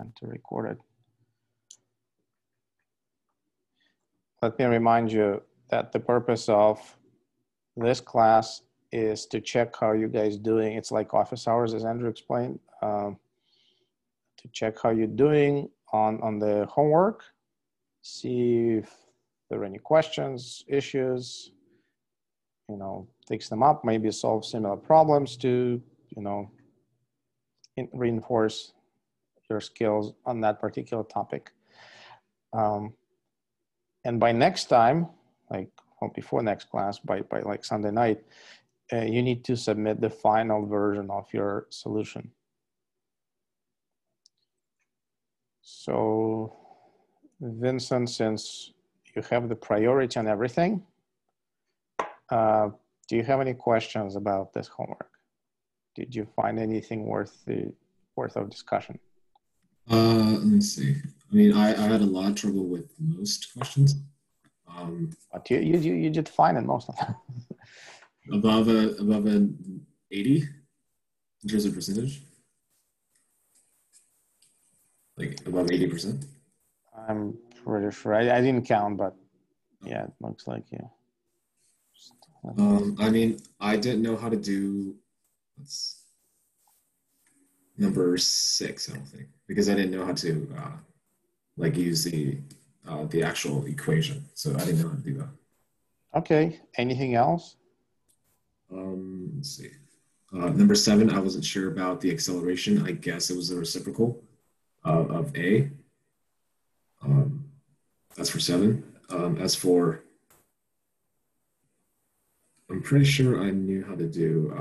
and to record it. Let me remind you that the purpose of this class is to check how you guys doing. It's like office hours, as Andrew explained, to check how you're doing on the homework, see if there are any questions, issues, you know, fix them up, maybe solve similar problems to, you know, reinforce your skills on that particular topic. And by next time, like, well, before next class, by like Sunday night, you need to submit the final version of your solution. So Vincent, since you have the priority on everything, do you have any questions about this homework? Did you find anything worth of discussion? Let me see. I mean, I had a lot of trouble with most questions. But you did fine in most of them. above an 80 in terms of percentage, like above 80%. I'm pretty sure. I didn't count, but yeah, it looks like you. I mean, I didn't know how to do number 6, I don't think, because I didn't know how to like use the actual equation. So I didn't know how to do that. Okay. Anything else? Let's see. Number 7, I wasn't sure about the acceleration. I guess it was the reciprocal of A. That's for 7. As for, I'm pretty sure I knew how to do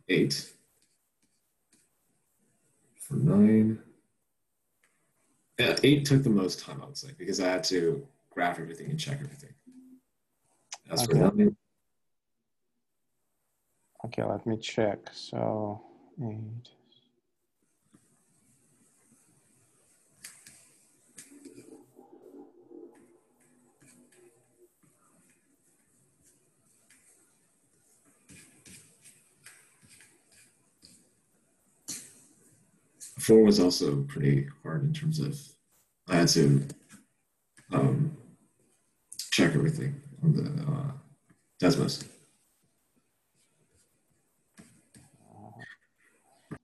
8. For 9. Yeah, 8 took the most time, I would say, because I had to graph everything and check everything. As for 9. Okay, let me check. So 8. Four was also pretty hard in terms of I had to check everything on the Desmos.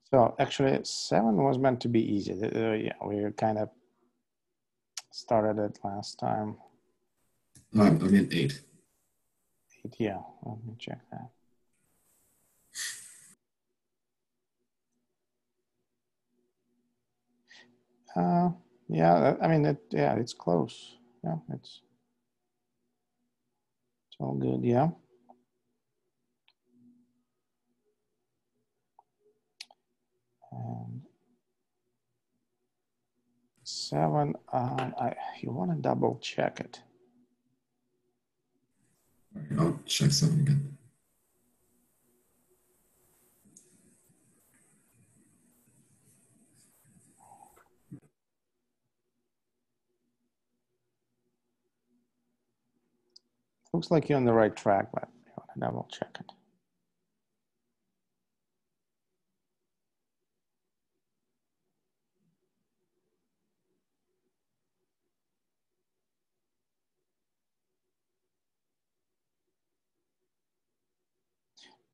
So actually 7 was meant to be easy. Yeah, we kind of started it last time. I meant 8. 8, yeah, let me check that. Yeah, I mean, it's close. Yeah, it's all good, yeah. And 7, you want to double check it. All right, I'll check 7 again. Looks like you're on the right track, but you want to double check it.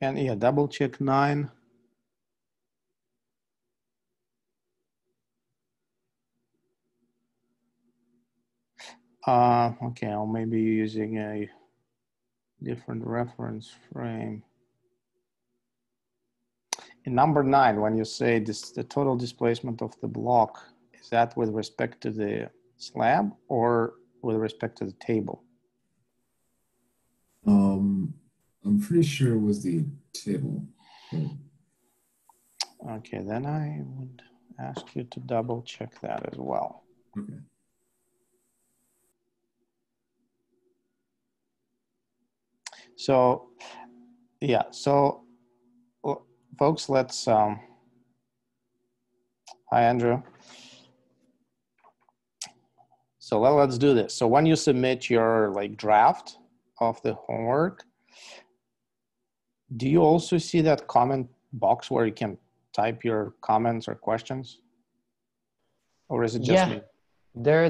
And yeah, double check 9. Okay, I'll maybe using a different reference frame. In number 9, when you say this, the total displacement of the block, is that with respect to the slab or with respect to the table? I'm pretty sure it was the table. Okay, then I would ask you to double check that as well. Okay. So, yeah, so folks, let's, hi, Andrew. So let's do this. So when you submit your like draft of the homework, do you also see that comment box where you can type your comments or questions? or is it just Yeah, me?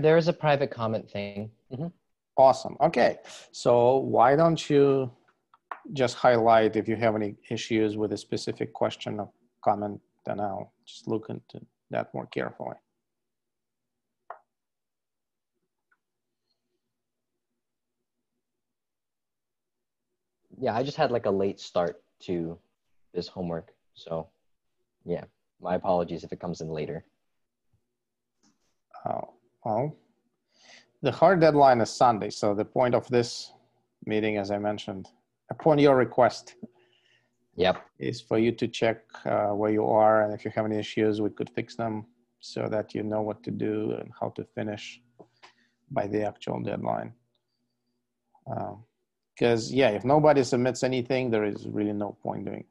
there is a private comment thing. Awesome. Okay. So why don't you just highlight if you have any issues with a specific question or comment, then I'll just look into that more carefully. Yeah, I just had like a late start to this homework. So yeah, my apologies if it comes in later. Well, the hard deadline is Sunday. So the point of this meeting, as I mentioned, upon your request, Yep. is for you to check where you are, and if you have any issues, we could fix them so that you know what to do and how to finish by the actual deadline. Because yeah, if nobody submits anything, there is really no point doing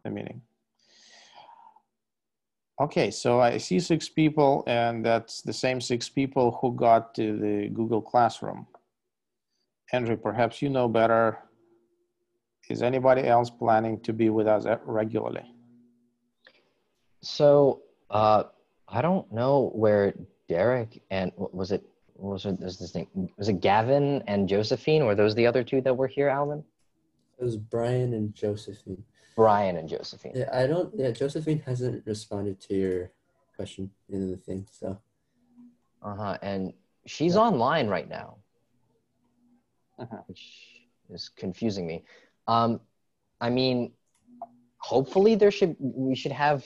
the meeting. Okay, so I see 6 people, and that's the same 6 people who got to the Google Classroom. Andrew, perhaps you know better. Is anybody else planning to be with us regularly? So I don't know where Derek and was this thing? Was it Gavin and Josephine? Were those the other 2 that were here, Alvin? It was Brian and Josephine. Brian and Josephine. Yeah, Josephine hasn't responded to your question in the thing, so. And she's online right now, which is confusing me. I mean, hopefully we should have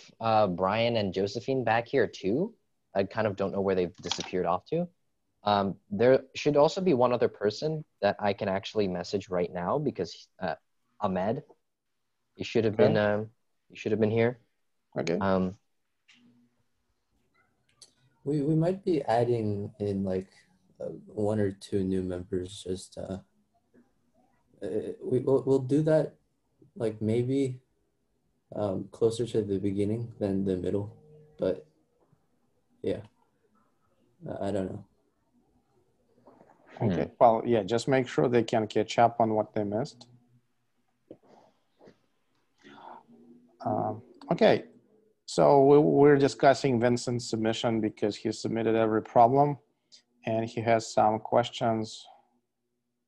Brian and Josephine back here too. I kind of don't know where they've disappeared off to. There should also be one other person that I can actually message right now, because Ahmed, he should have been here. Okay. We might be adding in like 1 or 2 new members. Just we'll do that like maybe closer to the beginning than the middle, but yeah, I don't know. Okay, well, yeah, just make sure they can catch up on what they missed. Okay, so we're discussing Vincent's submission because he submitted every problem and he has some questions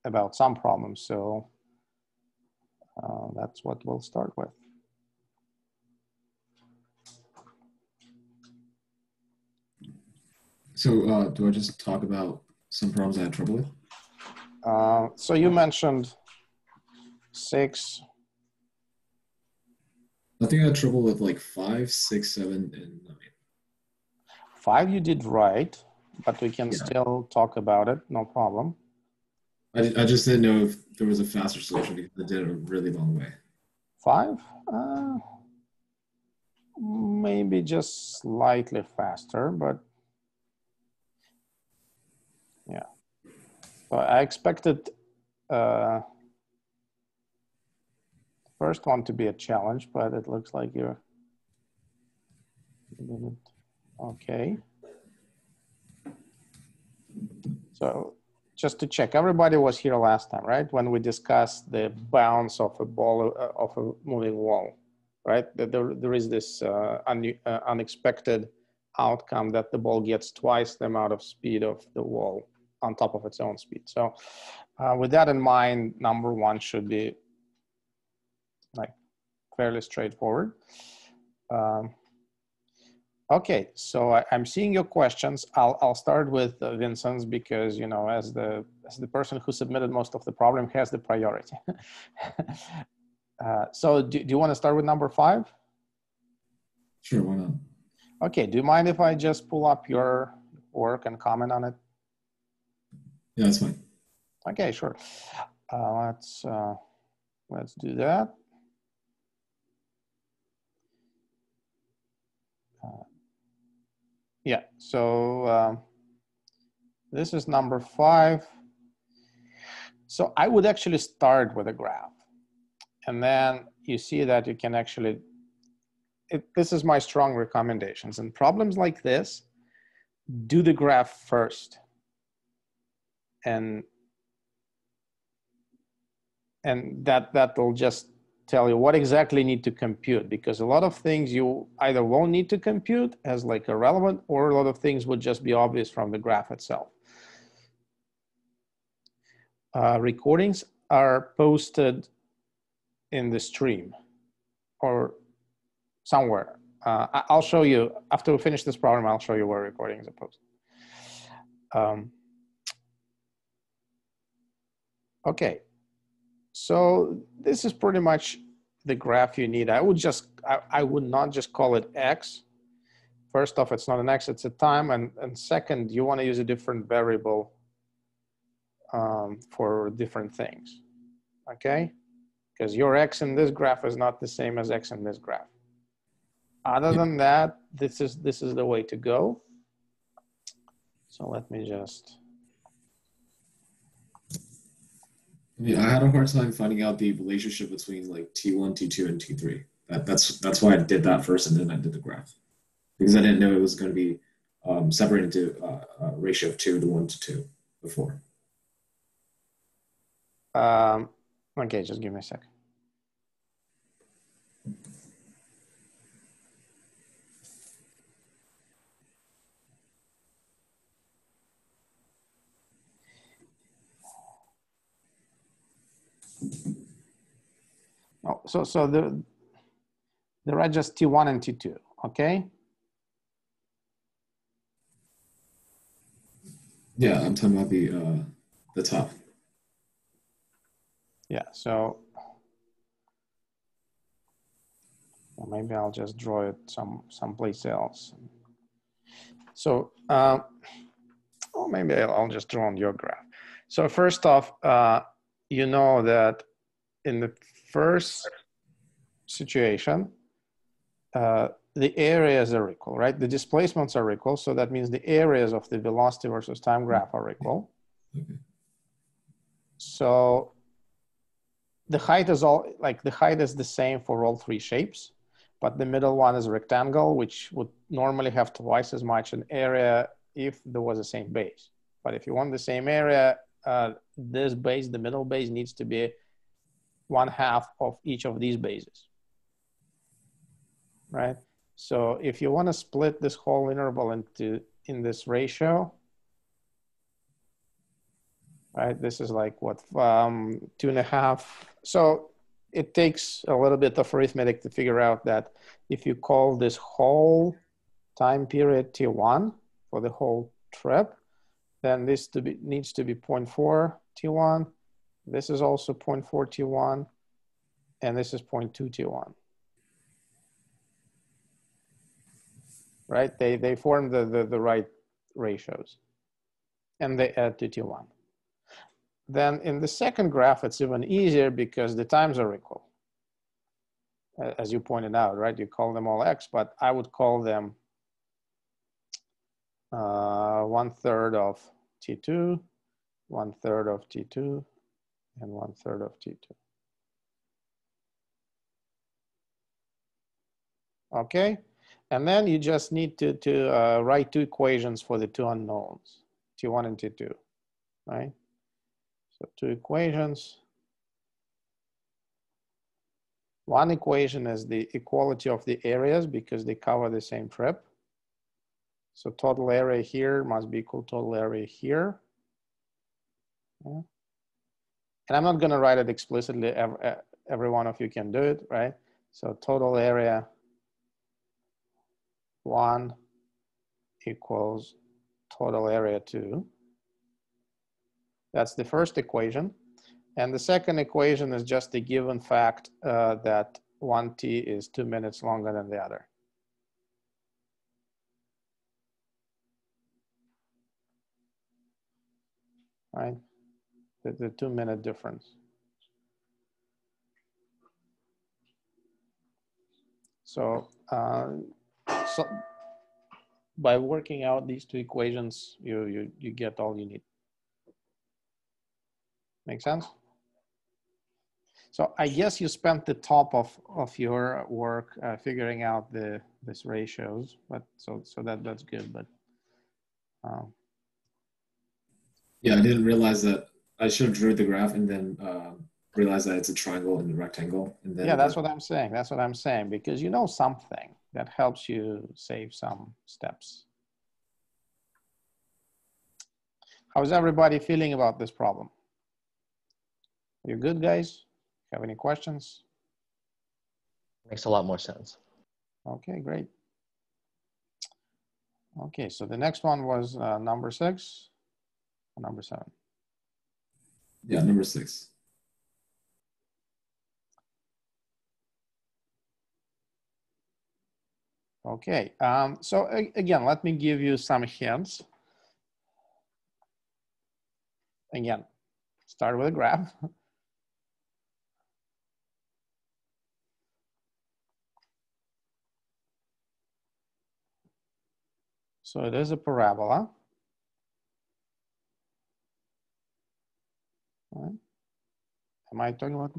about some problems. So that's what we'll start with. So do I just talk about some problems I had trouble with? So you mentioned 6. I think I had trouble with like 5, 6, 7, and 9. 5 you did right, but we can still talk about it, no problem. I just didn't know if there was a faster solution because I did it a really long way. 5? Maybe just slightly faster, but yeah. So I expected first one to be a challenge, but it looks like you did it okay. So just to check, everybody was here last time, right? When we discussed the bounce of a ball, of a moving wall, right? There is this unexpected outcome that the ball gets twice the amount of speed of the wall on top of its own speed. So with that in mind, number 1 should be like fairly straightforward. Okay, so I'm seeing your questions. I'll start with Vincent's because, you know, as the person who submitted most of the problem has the priority. So do you want to start with number 5? Sure, why not? Okay, do you mind if I just pull up your work and comment on it? Yeah, that's fine. Okay, sure. Let's do that. Yeah, so this is number 5. So I would actually start with a graph. And then you see that you can actually, this is my strong recommendations. In problems like this, do the graph first. And that will just tell you what exactly you need to compute, because a lot of things you either won't need to compute as like irrelevant, or a lot of things would just be obvious from the graph itself. Recordings are posted in the stream or somewhere. I'll show you, after we finish this problem, I'll show you where recordings are posted. Okay, so this is pretty much the graph you need. I would not just call it X. First off, it's not an X, it's a time. And second, you want to use a different variable for different things, okay? Because your X in this graph is not the same as X in this graph. Other than that, this is the way to go. So let me just. Yeah, I had a hard time finding out the relationship between like T1, T2, and T3. That's why I did that first, and then I did the graph, because I didn't know it was going to be separated into a ratio of 2 to 1 to 2 before. Okay, just give me a second. Oh, so there are just T1 and T2, okay? Yeah, I'm talking about the top. Yeah, so well, maybe I'll just draw it someplace else. So, or maybe I'll just draw on your graph. So first off, you know that in the first situation, the areas are equal, right? The displacements are equal, so that means the areas of the velocity versus time graph are equal. Okay. So the height is the height is the same for all three shapes, but the middle one is a rectangle, which would normally have twice as much an area if there was the same base. But if you want the same area, this base, the middle base, needs to be 1/2 of each of these bases, right? So if you want to split this whole interval in this ratio, right? This is like what, 2.5. So it takes a little bit of arithmetic to figure out that if you call this whole time period T1 for the whole trip, then this needs to be 0.4 T1. This is also 0.4 T1, and this is 0.2 T1. Right? They form the right ratios, and they add to T1. Then in the second graph, it's even easier because the times are equal. As you pointed out, right? You call them all X, but I would call them 1/3 of T2, 1/3 of T2, and 1/3 of T2. Okay, and then you just need to write two equations for the two unknowns, T1 and T2, right? So two equations. One equation is the equality of the areas because they cover the same trip. So total area here must be equal to total area here. Yeah. And I'm not going to write it explicitly. Every one of you can do it, right? So total area 1 equals total area 2. That's the first equation. And the second equation is just the given fact that 1t is 2 minutes longer than the other. Right? The 2-minute difference. So by working out these two equations, you get all you need. Make sense? So I guess you spent the top of your work figuring out these ratios, but so that's good. But yeah, I didn't realize that I should have drew the graph and then realize that it's a triangle and a rectangle, and then Yeah, that's what I'm saying. That's what I'm saying, because you know something that helps you save some steps. How's everybody feeling about this problem? You good, guys? Have any questions? Makes a lot more sense. Okay, great. Okay, so the next one was number 6 or number 7? Yeah, number 6. Okay, so again, let me give you some hints. Again, start with a graph. So it is a parabola. Right. Am I talking about?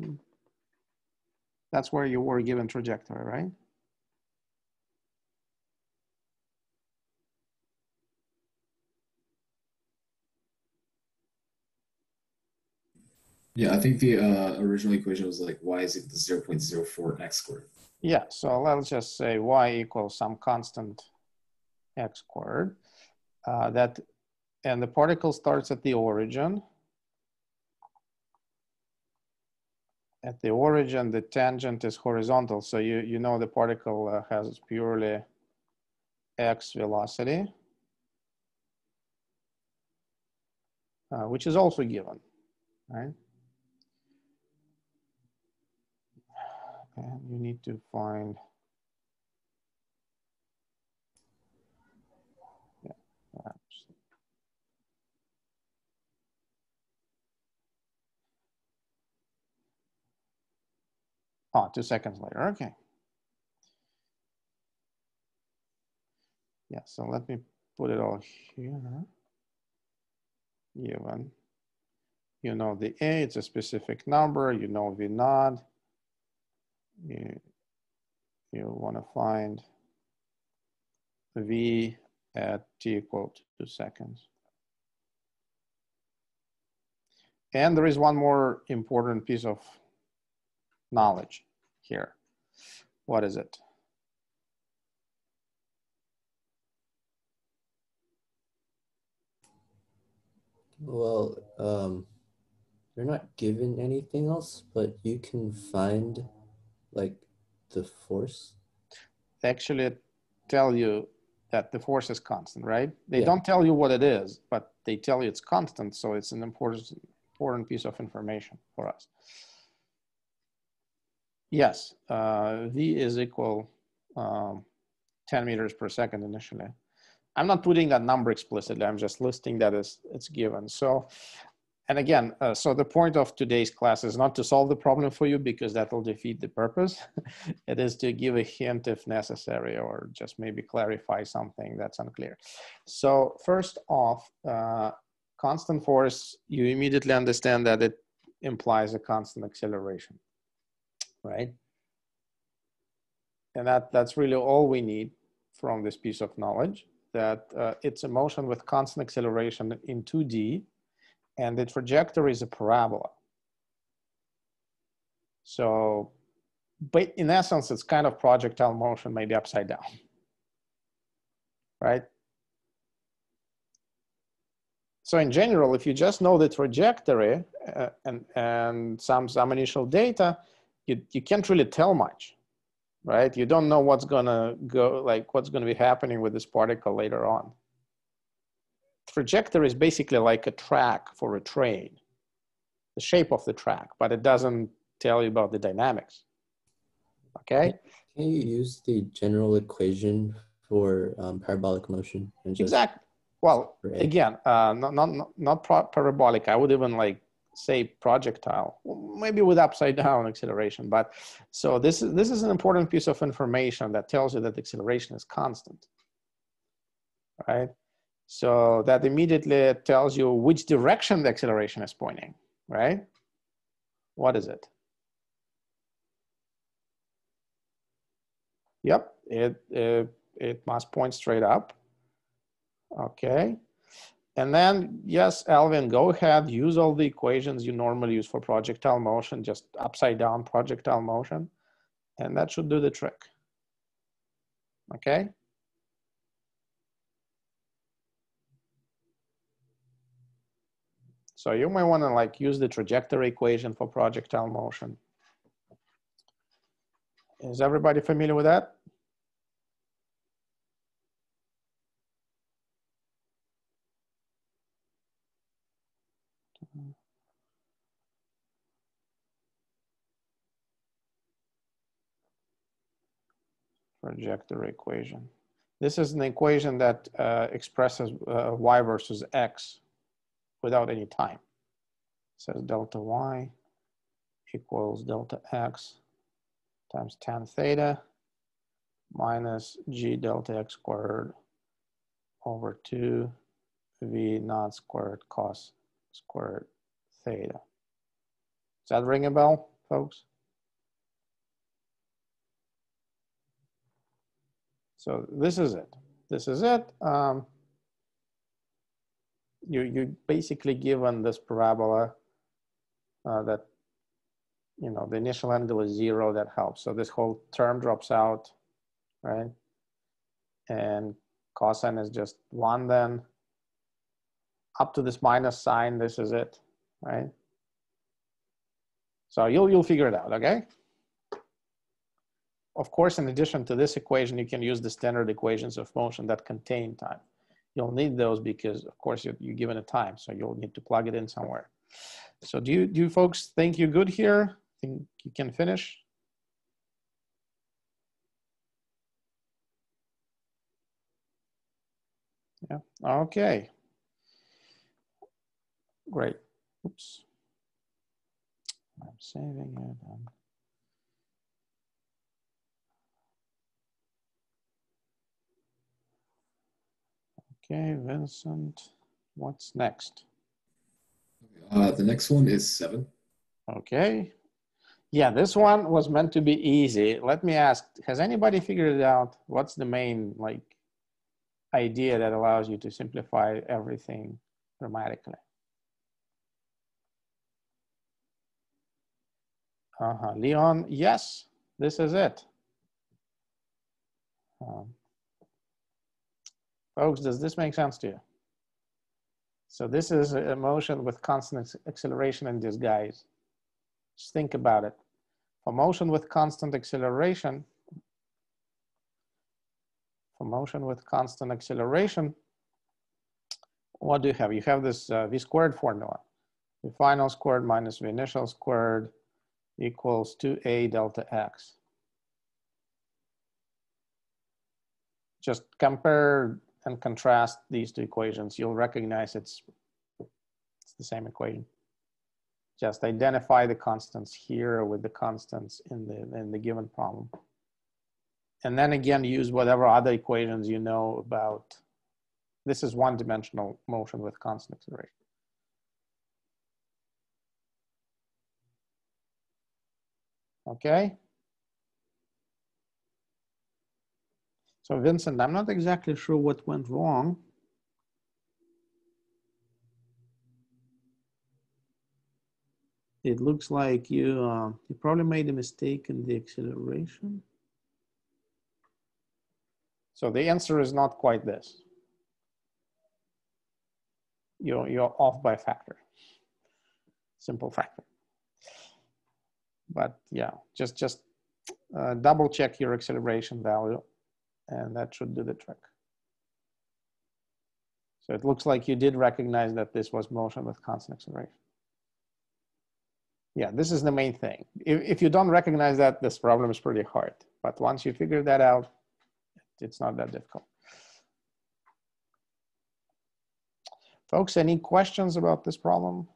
That's where you were given trajectory, right? Yeah, I think the original equation was like y is equal to 0.04 x squared. Yeah, so let's just say y equals some constant x squared. And the particle starts at the origin. At the origin, the tangent is horizontal. So you know the particle has purely x velocity, which is also given, right? And you need to find, yeah, perhaps. Oh, 2 seconds later, okay. Yeah, so let me put it all here. Given, you know the A, it's a specific number, you know V naught. You want to find V at t equal to 2 seconds. And there is one more important piece of knowledge here. What is it? Well, you're not given anything else, but you can find like the force. They actually tell you that the force is constant, right? They Yeah. don't tell you what it is, but they tell you it's constant. So it's an important piece of information for us. Yes, V is equal 10 meters per second initially. I'm not putting that number explicitly. I'm just listing that as it's given. So, and again, so the point of today's class is not to solve the problem for you, because that will defeat the purpose. It is to give a hint if necessary, or just maybe clarify something that's unclear. So first off, constant force, you immediately understand that it implies a constant acceleration, right? And that's really all we need from this piece of knowledge, that it's a motion with constant acceleration in 2D, and the trajectory is a parabola. So, but in essence, it's kind of projectile motion, maybe upside down, right? So in general, if you just know the trajectory and some initial data, you can't really tell much, right? You don't know what's gonna go, like what's gonna be happening with this particle later on. Trajectory is basically like a track for a train, the shape of the track, but it doesn't tell you about the dynamics. Okay? Can you use the general equation for parabolic motion and just Exactly. Well, again, not parabolic. I would even like say projectile, maybe with upside down acceleration. But so this is an important piece of information that tells you that the acceleration is constant, right? So that immediately tells you which direction the acceleration is pointing, right? What is it? Yep, it must point straight up. Okay. And then, yes, Alvin, go ahead, use all the equations you normally use for projectile motion, just upside down projectile motion, and that should do the trick. Okay? So you might want to like use the trajectory equation for projectile motion. Is everybody familiar with that? Trajectory equation. This is an equation that expresses y versus x without any time. It says delta y equals delta x times tan theta minus g delta x squared over 2 v naught squared cos squared theta. Does that ring a bell, folks? So this is it. This is it. You basically given this parabola that, you know, the initial angle is 0, that helps. So this whole term drops out, right? And cosine is just 1 then. Up to this minus sign, this is it, right? So you'll figure it out, okay? Of course, in addition to this equation, you can use the standard equations of motion that contain time. You'll need those because, of course, you're given a time, so you'll need to plug it in somewhere. So do you folks think you're good here? Think you can finish? Yeah, okay. Great. Oops. I'm saving it. Okay, Vincent, what's next? The next one is 7. Okay. Yeah, this one was meant to be easy. Let me ask, has anybody figured it out? What's the main like idea that allows you to simplify everything dramatically? Leon, yes, this is it. Folks, does this make sense to you? So this is a motion with constant acceleration in disguise. Just think about it. For motion with constant acceleration, what do you have? You have this v squared formula. V final squared minus v initial squared equals 2a delta x. Just compare and contrast these two equations. You'll recognize it's the same equation. Just identify the constants here with the constants in the given problem. And then again, use whatever other equations you know about. This is one-dimensional motion with constant acceleration. Okay. So Vincent, I'm not exactly sure what went wrong. It looks like you probably made a mistake in the acceleration. So the answer is not quite this. You're off by a factor, simple factor. But yeah, just double check your acceleration value, and that should do the trick. So it looks like you did recognize that this was motion with constant acceleration. Yeah, this is the main thing. If you don't recognize that, this problem is pretty hard. But once you figure that out, it's not that difficult. Folks, any questions about this problem?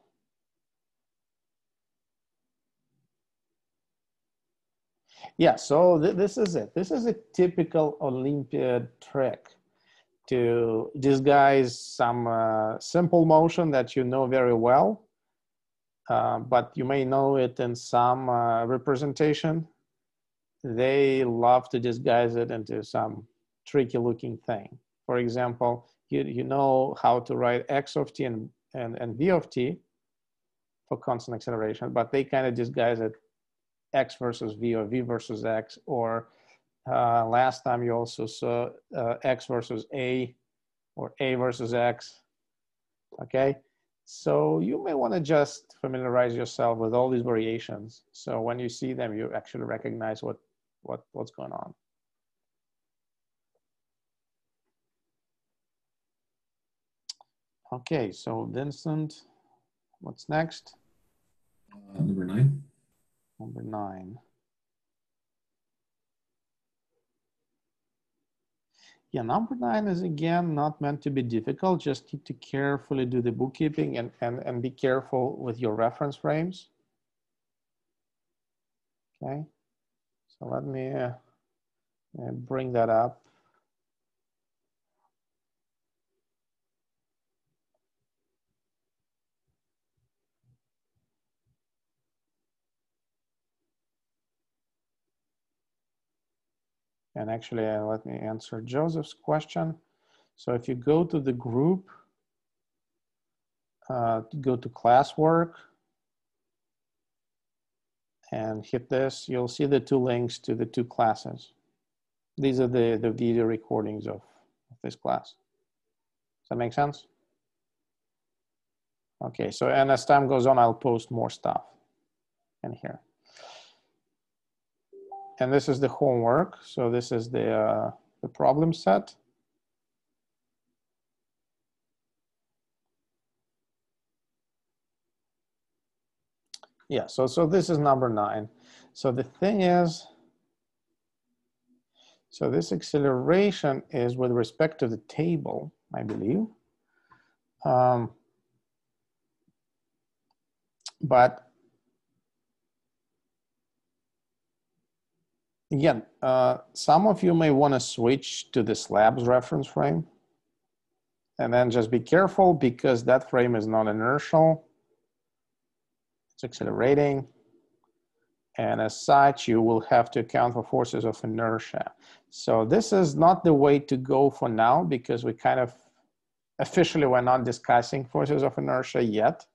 Yeah, so this is it. This is a typical Olympiad trick to disguise some simple motion that you know very well, but you may know it in some representation. They love to disguise it into some tricky looking thing. For example, you know how to write x of t and v of t for constant acceleration, but they kind of disguise it x versus v or v versus x, or last time you also saw x versus a or a versus x, okay? So you may want to just familiarize yourself with all these variations. So when you see them, you actually recognize what's going on. Okay, so Vincent, what's next? Number 9. Number 9. Yeah, number 9 is again not meant to be difficult. Just need to carefully do the bookkeeping and be careful with your reference frames. Okay, so let me bring that up. And actually, let me answer Joseph's question. So if you go to the group, go to classwork, and hit this, you'll see the 2 links to the 2 classes. These are the video recordings of this class. Does that make sense? Okay, so and as time goes on, I'll post more stuff in here. And this is the homework. So this is the problem set. Yeah, so this is number 9. So the thing is, so this acceleration is with respect to the table, I believe. But again, some of you may want to switch to the slabs reference frame. And then just be careful because that frame is not inertial. It's accelerating. And as such, you will have to account for forces of inertia. So this is not the way to go for now because we kind of, officially we're not discussing forces of inertia yet.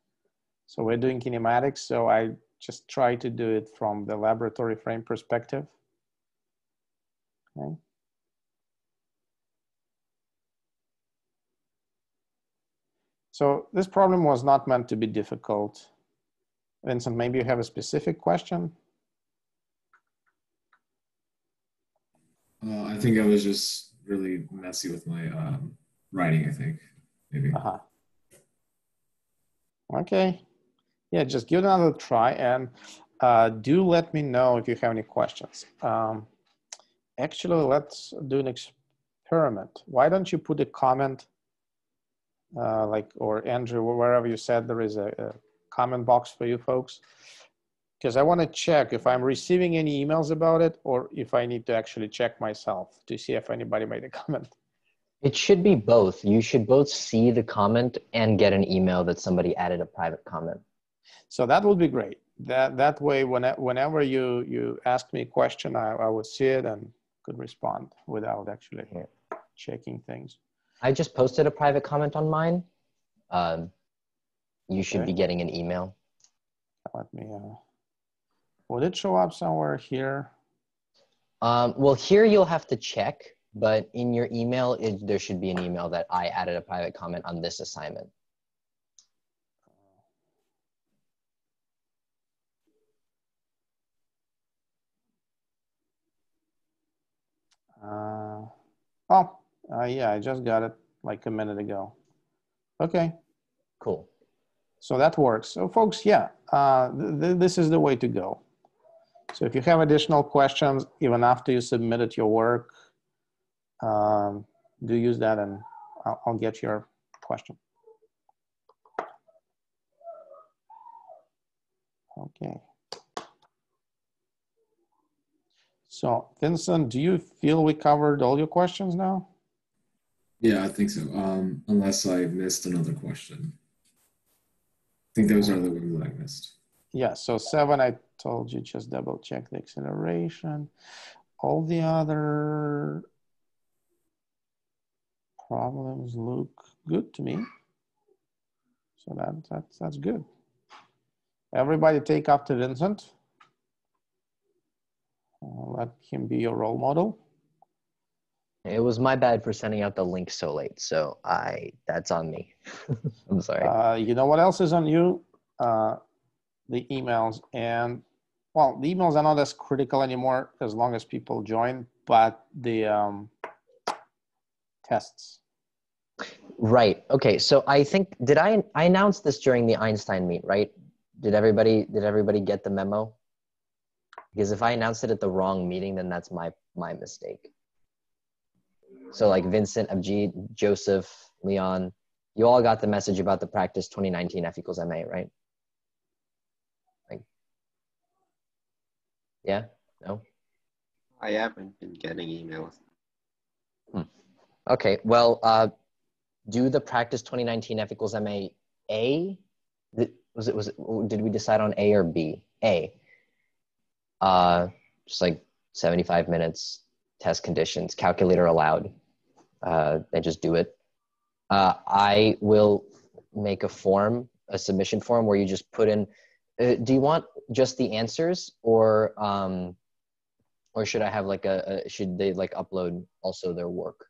So we're doing kinematics. So I just try to do it from the laboratory frame perspective. Okay. So this problem was not meant to be difficult. Vincent, maybe you have a specific question? I think I was just really messy with my writing, I think, maybe. Okay. Yeah, just give it another try and do let me know if you have any questions. Actually, let's do an experiment. Why don't you put a comment, or Andrew, wherever you said there is a comment box for you folks, because I want to check if I'm receiving any emails about it or if I need to actually check myself to see if anybody made a comment. It should be both. You should both see the comment and get an email that somebody added a private comment. So that would be great. That way, whenever you ask me a question, I would see it and could respond without actually checking things. I just posted a private comment on mine. You should be getting an email. Let me, would it show up somewhere here? Well, here you'll have to check, but in your email, there should be an email that I added a private comment on this assignment. Yeah, I just got it like a minute ago. Okay. Cool. So that works. So folks, yeah, this is the way to go. So if you have additional questions, even after you submitted your work, do use that and I'll get your question. Okay. So Vincent, do you feel we covered all your questions now? Yeah, I think so. Unless I missed another question. I think those are the ones that I missed. Yeah, so 7, I told you, just double check the acceleration. All the other Problems look good to me. So that's good. Everybody take after Vincent. Let him be your role model. It was my bad for sending out the link so late, so that's on me. I'm sorry. You know what else is on you? The emails. And well, the emails are not as critical anymore as long as people join, but the tests. Right. Okay. So I think I announced this during the Einstein meet, right? Did everybody get the memo? Because if I announced it at the wrong meeting, then that's my mistake. So like Vincent, Abjit, Joseph, Leon, you all got the message about the practice 2019 F equals MA, right? Like, yeah? No? I haven't been getting emails. Okay. Well, do the practice 2019 F equals MA A? Did we decide on A or B? A. Just like 75 minutes, test conditions, calculator allowed, and just do it. I will make a submission form where you just put in, do you want just the answers or should I have like should they like upload also their work?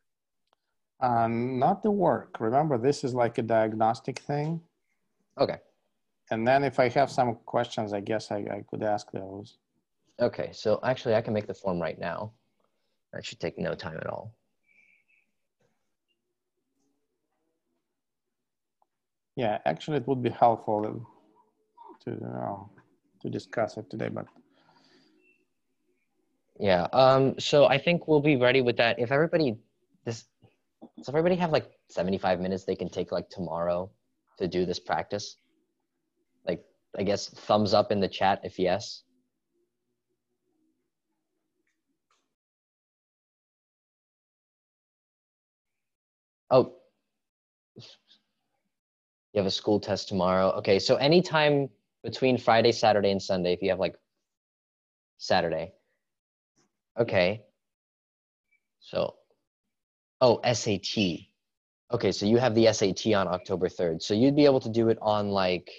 Not the work. Remember, this is like a diagnostic thing. Okay. And then if I have some questions, I guess I could ask those. Okay, so actually I can make the form right now. That should take no time at all. Yeah, actually it would be helpful to discuss it today, but. Yeah, so I think we'll be ready with that. If everybody, does everybody have like 75 minutes they can take like tomorrow to do this practice? Like, I guess thumbs up in the chat if yes. Oh, you have a school test tomorrow. Okay, so anytime between Friday, Saturday, and Sunday, if you have like Saturday. Okay. So, oh, SAT. Okay, so you have the SAT on October 3rd. So you'd be able to do it on like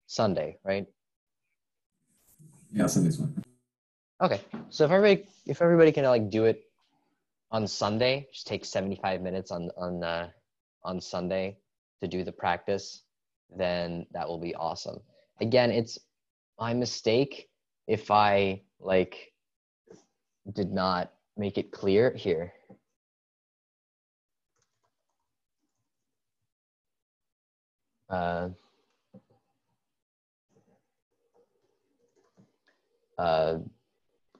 Sunday, right? Yeah, Sunday's fine. Okay, so if everybody can like do it on Sunday, just take 75 minutes on Sunday to do the practice, then that will be awesome. Again, it's my mistake if I like did not make it clear here.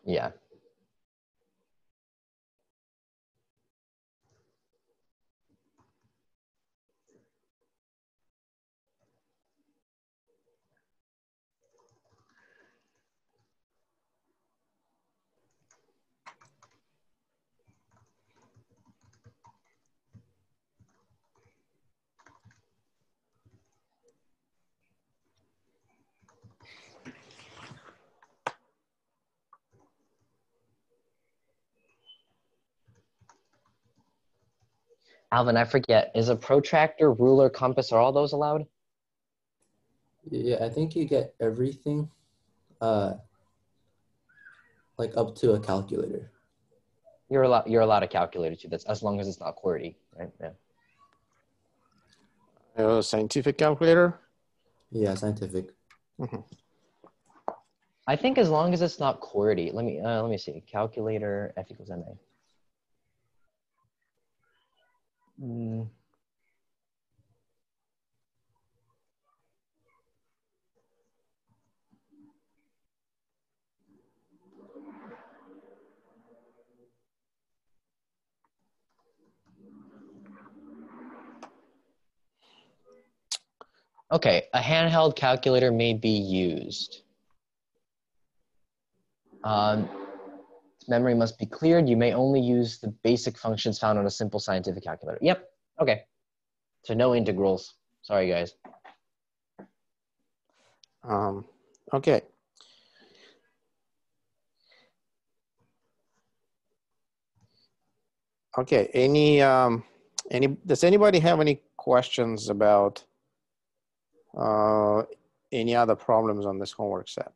Yeah. Alvin, I forget, is a protractor, ruler, compass, are all those allowed? Yeah, I think you get everything, like up to a calculator. You're allowed a calculator too. That's as long as it's not QWERTY, right? Yeah. A scientific calculator? Yeah, scientific. Mm-hmm. I think as long as it's not QWERTY. Let me see. Calculator F equals MA. Okay, a handheld calculator may be used. Its memory must be cleared. You may only use the basic functions found on a simple scientific calculator. Yep, okay. So no integrals. Sorry, guys. Okay. Okay, any Does anybody have any questions about any other problems on this homework set?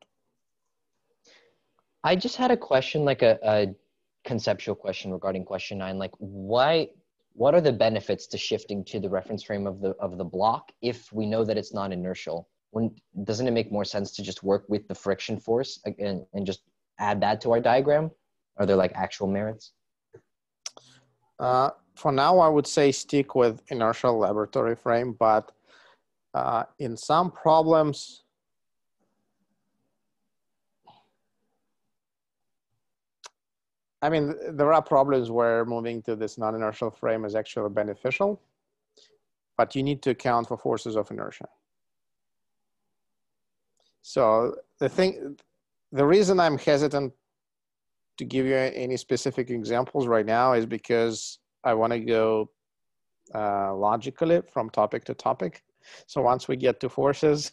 I just had a question, like a conceptual question regarding question 9. Like, what are the benefits to shifting to the reference frame of the block if we know that it's not inertial? Doesn't it make more sense to just work with the friction force and just add that to our diagram? Are there like actual merits? For now, I would say stick with inertial laboratory frame, but in some problems, I mean, there are problems where moving to this non-inertial frame is actually beneficial, but you need to account for forces of inertia. So the reason I'm hesitant to give you any specific examples right now is because I want to go logically from topic to topic. So once we get to forces,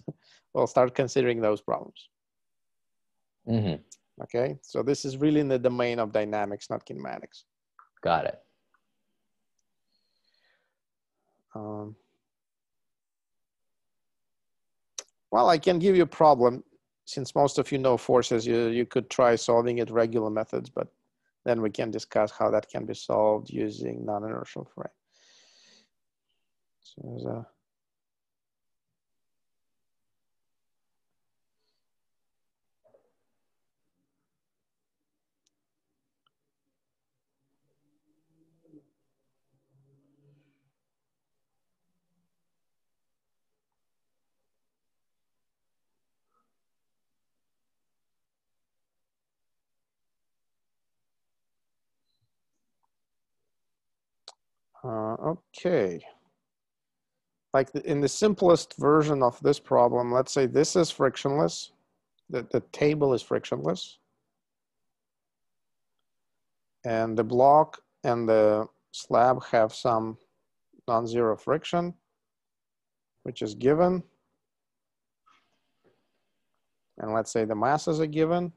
we'll start considering those problems. Mm-hmm. Okay, so this is really in the domain of dynamics, not kinematics. Got it. Well, I can give you a problem. Since most of you know forces, you could try solving it regular methods, but then we can discuss how that can be solved using non-inertial frame. So there's a okay. Like in the simplest version of this problem, let's say this is frictionless. The table is frictionless. And the block and the slab have some non-zero friction, which is given. And let's say the masses are given.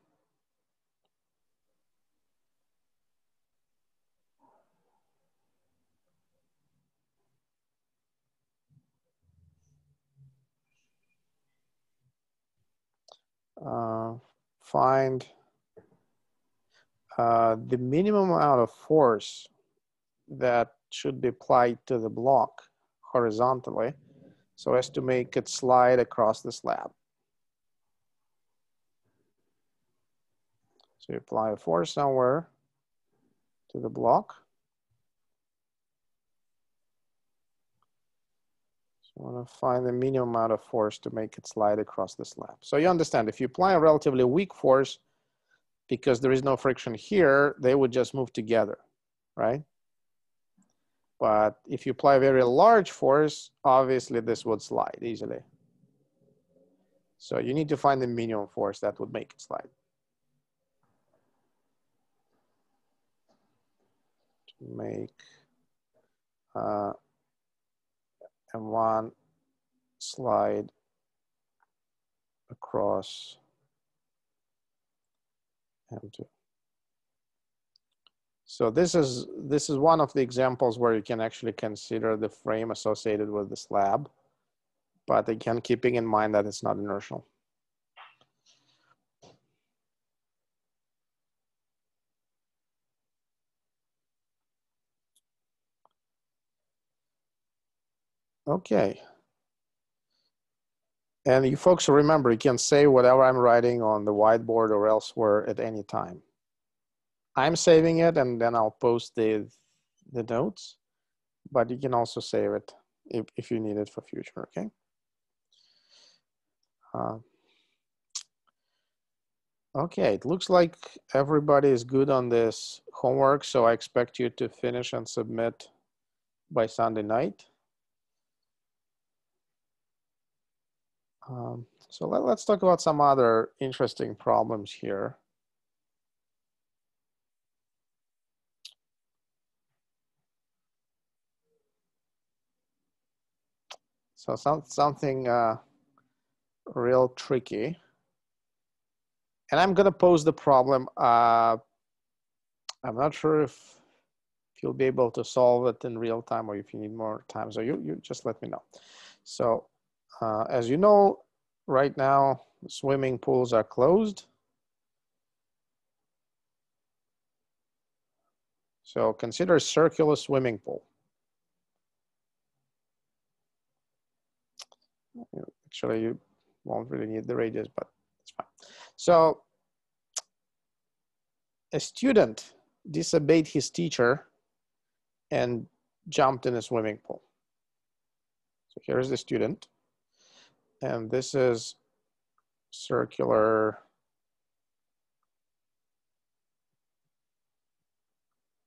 Find the minimum amount of force that should be applied to the block horizontally so as to make it slide across the slab. So you apply a force somewhere to the block. So I want to find the minimum amount of force to make it slide across the slab. So you understand, if you apply a relatively weak force, because there is no friction here, they would just move together, right? But if you apply a very large force, obviously this would slide easily. So you need to find the minimum force that would make it slide. To make M1 slide across M2. So this is one of the examples where you can actually consider the frame associated with the slab, but again, keeping in mind that it's not inertial. Okay. And you folks remember, you can say whatever I'm writing on the whiteboard or elsewhere at any time. I'm saving it and then I'll post the notes, but you can also save it if you need it for future, okay? Okay, it looks like everybody is good on this homework, so I expect you to finish and submit by Sunday night. So let's talk about some other interesting problems here. So something real tricky. And I'm gonna pose the problem. I'm not sure if if you'll be able to solve it in real time or if you need more time. So you just let me know. So as you know, right now, swimming pools are closed. So consider a circular swimming pool. Actually, you won't really need the radius, but it's fine. So a student disobeyed his teacher and jumped in a swimming pool. So here's the student, and this is circular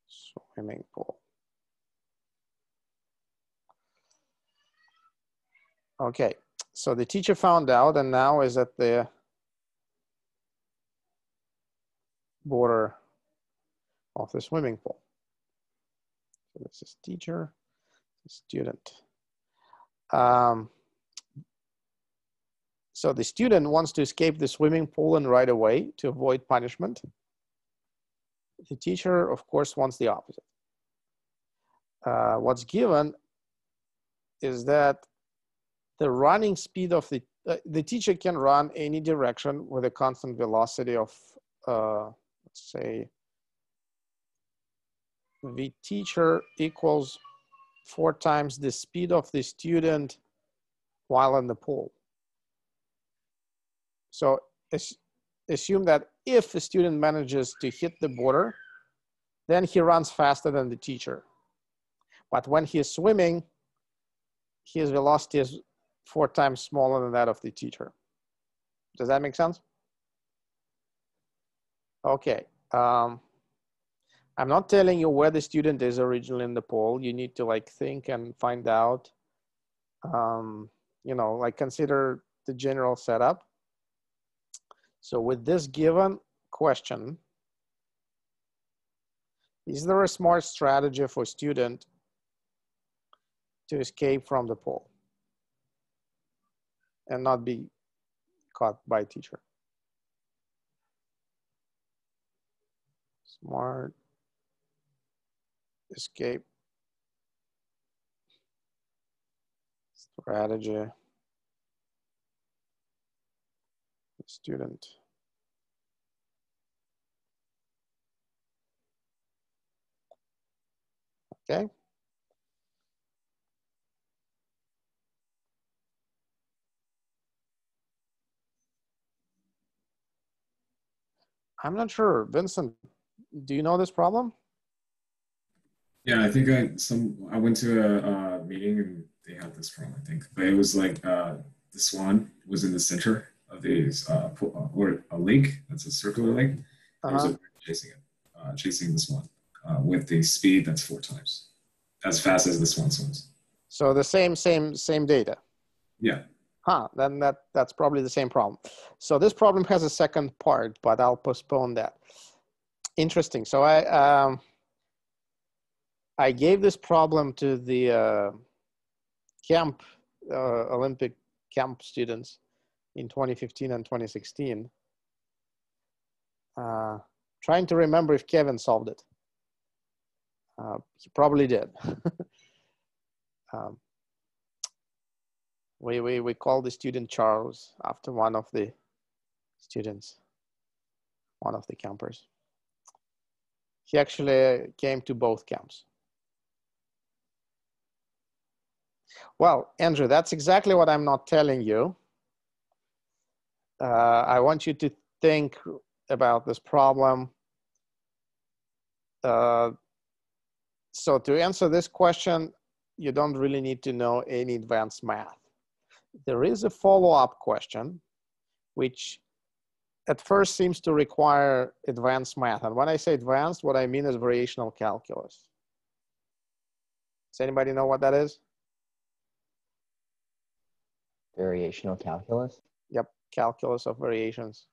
swimming pool. Okay, so the teacher found out and now is at the border of the swimming pool. So this is teacher, student. So the student wants to escape the swimming pool and right away to avoid punishment. The teacher, of course, wants the opposite. What's given is that the running speed of the teacher can run any direction with a constant velocity of, let's say, the teacher equals 4 times the speed of the student while in the pool. So assume that if the student manages to hit the border, then he runs faster than the teacher. But when he is swimming, his velocity is 4 times smaller than that of the teacher. Does that make sense? Okay. I'm not telling you where the student is originally in the pool. You need to like think and find out, you know, like consider the general setup. So with this given question, is there a smart strategy for student to escape from the pool and not be caught by teacher? Smart escape strategy student. Okay. I'm not sure. Vincent, do you know this problem? Yeah, I think I went to a meeting and they had this problem, I think. But it was like the swan was in the center of or a lake. That's a circular lake. There was a bird chasing it, chasing the swan with the speed that's 4 times as fast as the swan swims. So the same data. Yeah. Huh, then that's probably the same problem. So this problem has a second part, but I'll postpone that. Interesting. So I gave this problem to the camp, Olympic camp students in 2015 and 2016. Trying to remember if Kevin solved it. He probably did. We called the student Charles after one of the students, one of the campers. He actually came to both camps. Well, Andrew, that's exactly what I'm not telling you. I want you to think about this problem. So to answer this question, you don't really need to know any advanced math. There is a follow-up question, which at first seems to require advanced math. And when I say advanced, what I mean is variational calculus. Does anybody know what that is? Variational calculus? Yep, calculus of variations.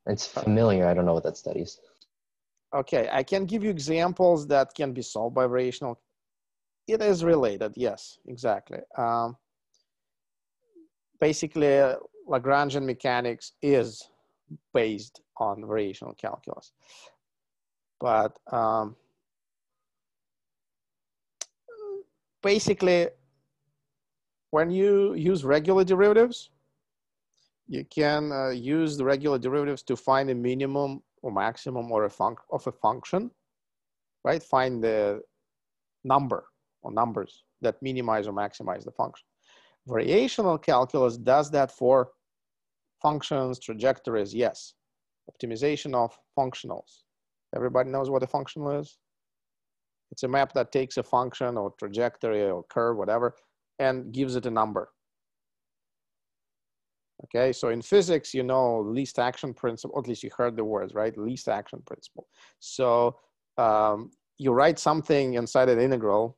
It's familiar. I don't know what that studies. Okay, I can give you examples that can be solved by variational. It is related, yes, exactly. Basically, Lagrangian mechanics is based on variational calculus. But basically, when you use regular derivatives, you can use the regular derivatives to find a minimum or maximum or of a function, right? Find the number or numbers that minimize or maximize the function. Variational calculus does that for functions, trajectories, yes. Optimization of functionals. Everybody knows what a functional is? It's a map that takes a function or trajectory or curve, whatever, and gives it a number. Okay, so in physics, you know, least action principle, or at least you heard the words, right? Least action principle. So you write something inside an integral,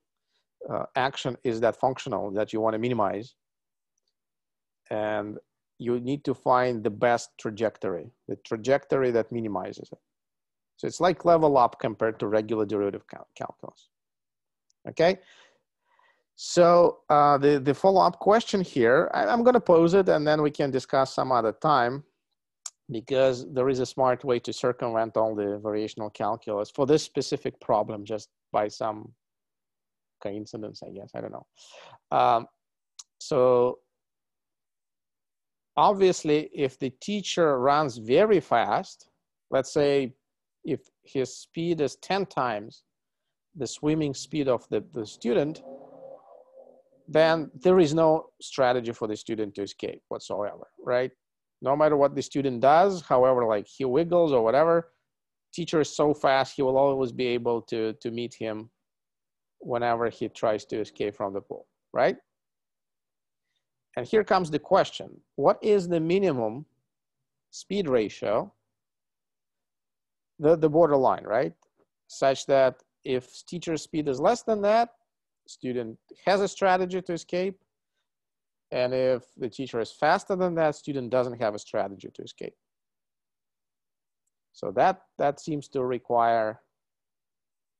action is that functional that you want to minimize. And you need to find the best trajectory, the trajectory that minimizes it. So it's like level up compared to regular derivative calculus. Okay. So the follow-up question here, I'm going to pose it and then we can discuss some other time, because there is a smart way to circumvent all the variational calculus for this specific problem, just by some coincidence, I guess. I don't know. So obviously, if the teacher runs very fast, let's say if his speed is 10 times the swimming speed of the student, then there is no strategy for the student to escape whatsoever, right? No matter what the student does, however, like he wiggles or whatever, teacher is so fast, he will always be able to meet him whenever he tries to escape from the pool, right? And here comes the question. What is the minimum speed ratio, the borderline, right? Such that if teacher's speed is less than that, student has a strategy to escape. And if the teacher is faster than that, student doesn't have a strategy to escape. So that seems to require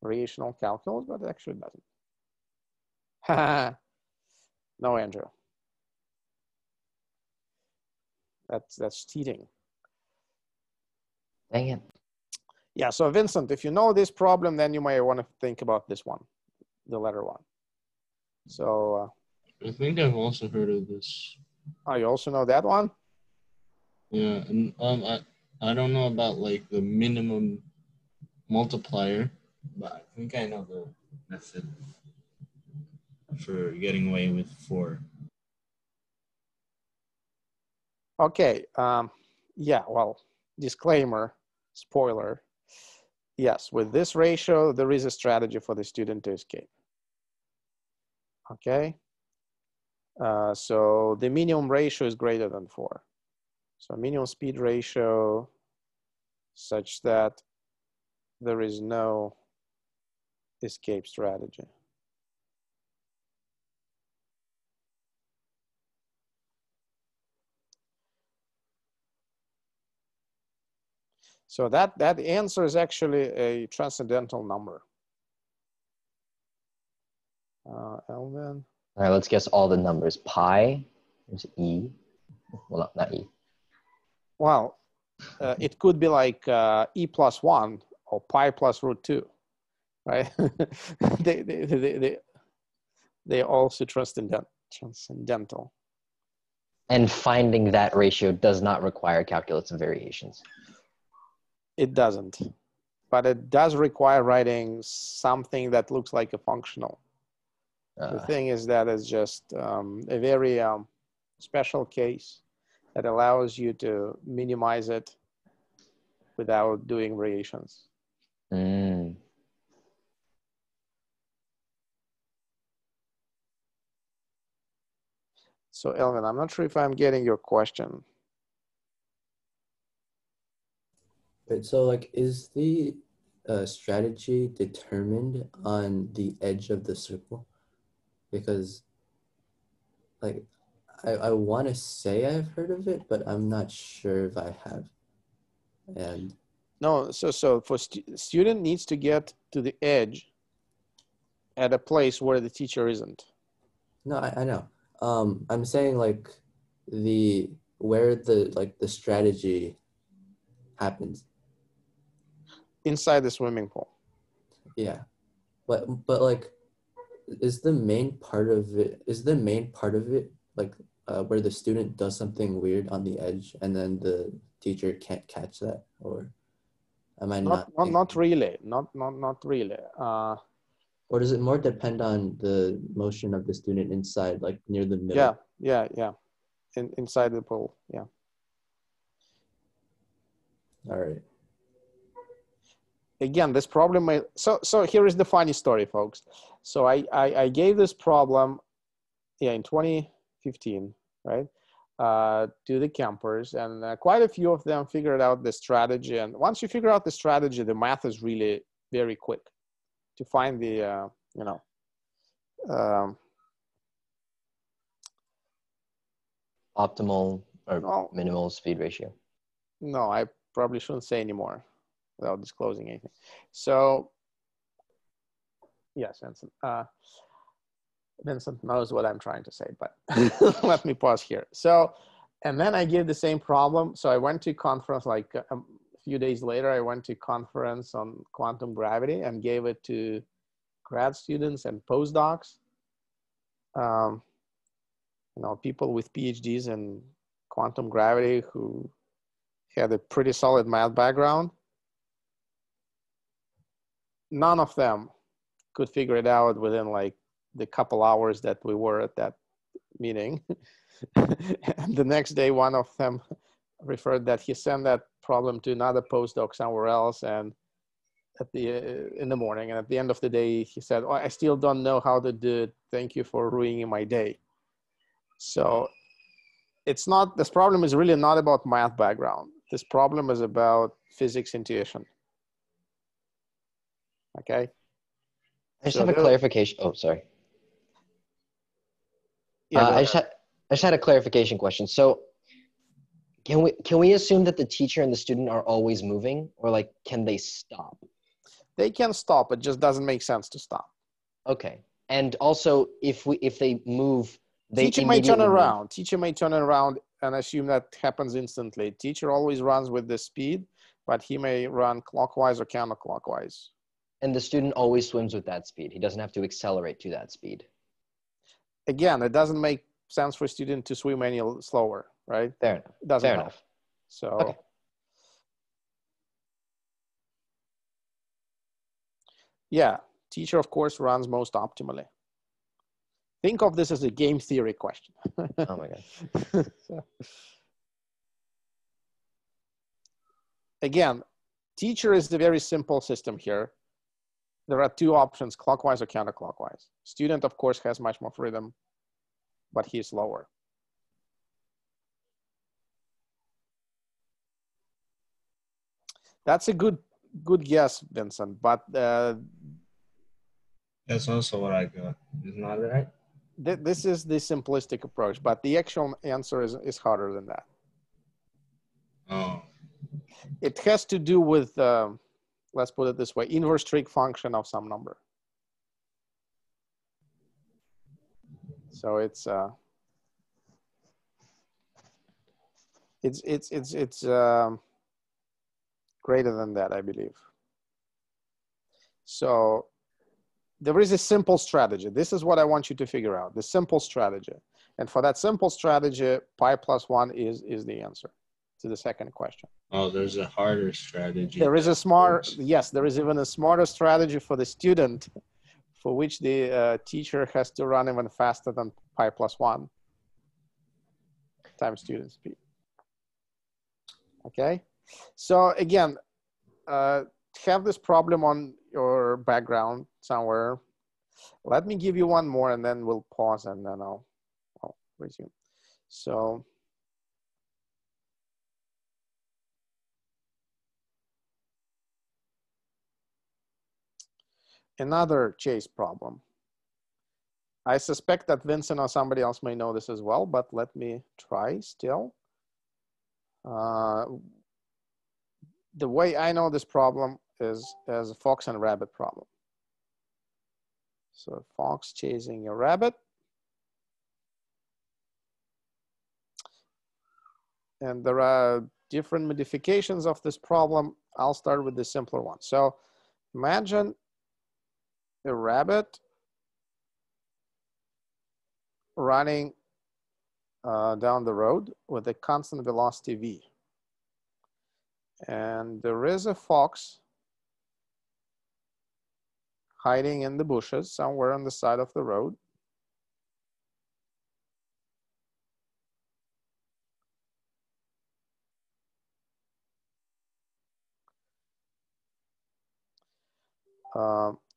variational calculus, but it actually doesn't. No, Andrew. That's cheating. Dang it. Yeah, so Vincent, if you know this problem, then you may want to think about this one, the letter one. So I think I've also heard of this. oh, you also know that one? Yeah, and I don't know about like the minimum multiplier, but I think I know the method for getting away with 4. Okay, yeah, well, disclaimer, spoiler. Yes, with this ratio, there is a strategy for the student to escape. Okay, so the minimum ratio is greater than 4. So minimum speed ratio such that there is no escape strategy. So that answer is actually a transcendental number. Elvin. All right, let's guess all the numbers. Pi, there's E. Well, not E. Well, it could be like E plus 1 or pi plus root 2, right? They're also transcendental. And finding that ratio does not require calculus and variations. It doesn't, but it does require writing something that looks like a functional. The thing is that it's just a very special case that allows you to minimize it without doing variations. Mm. So Elvin, I'm not sure if I'm getting your question. But so like, is the strategy determined on the edge of the circle? Because like, I want to say I've heard of it, but I'm not sure if I have. And no, so for student needs to get to the edge at a place where the teacher isn't. no, I know. I'm saying like where the strategy happens. inside the swimming pool. Yeah, but like, is the main part of it like where the student does something weird on the edge and then the teacher can't catch that, or am I Not really. Not really. Or does it more depend on the motion of the student inside, like near the middle? Yeah. Inside the pool. Yeah. All right. Again, this problem. So here is the funny story, folks. So I gave this problem, in 2015, right, to the campers, and quite a few of them figured out the strategy. And once you figure out the strategy, the math is really very quick to find the Optimal or no, minimal speed ratio. no, I probably shouldn't say anymore without disclosing anything. So yes, Vincent knows what I'm trying to say, but let me pause here. So, and then I gave the same problem. So I went to conference like a few days later. I went to conference on quantum gravity and gave it to grad students and postdocs. People with PhDs in quantum gravity who had a pretty solid math background. None of them could figure it out within like the couple hours that we were at that meeting. And the next day, one of them referred that he sent that problem to another postdoc somewhere else, and in the morning, and at the end of the day, he said, "Oh, I still don't know how to do it. Thank you for ruining my day." So it's not, this problem is really not about math background. This problem is about physics intuition. Okay. I just have a clarification. Oh, sorry. Yeah, I just had a clarification question. So can we assume that the teacher and the student are always moving, or like can they stop? They can stop. It just doesn't make sense to stop. Okay. And also, if they move, they teacher may turn move. around. Teacher may turn around and assume that happens instantly. Teacher always runs with the speed, but he may run clockwise or counterclockwise. And the student always swims with that speed. He doesn't have to accelerate to that speed. Again, it doesn't make sense for a student to swim any slower, right? Fair enough. It doesn't Fair help. enough. So, okay. Yeah, teacher, of course, runs most optimally. Think of this as a game theory question. Oh my God. Again, teacher is the very simple system here. There are two options, clockwise or counterclockwise. Student, of course, has much more freedom, but he's slower. That's a good guess, Vincent, but that's also what I got. Isn't that right? This is the simplistic approach, but the actual answer is harder than that. Oh. It has to do with, let's put it this way, inverse trig function of some number. So it's greater than that, I believe. So there is a simple strategy. This is what I want you to figure out, the simple strategy. And for that simple strategy, pi plus 1 is the answer to the second question. Oh, there's a harder strategy. There is yes, there is even a smarter strategy for the student, for which the teacher has to run even faster than pi plus 1 times student speed. Okay, so again, have this problem on your background somewhere. Let me give you one more and then we'll pause and then I'll resume. So another chase problem. I suspect that Vincent or somebody else may know this as well, but let me try still. The way I know this problem is as a fox and rabbit problem. So fox chasing a rabbit. And there are different modifications of this problem. I'll start with the simpler one. So imagine a rabbit running down the road with a constant velocity v. And there is a fox hiding in the bushes somewhere on the side of the road.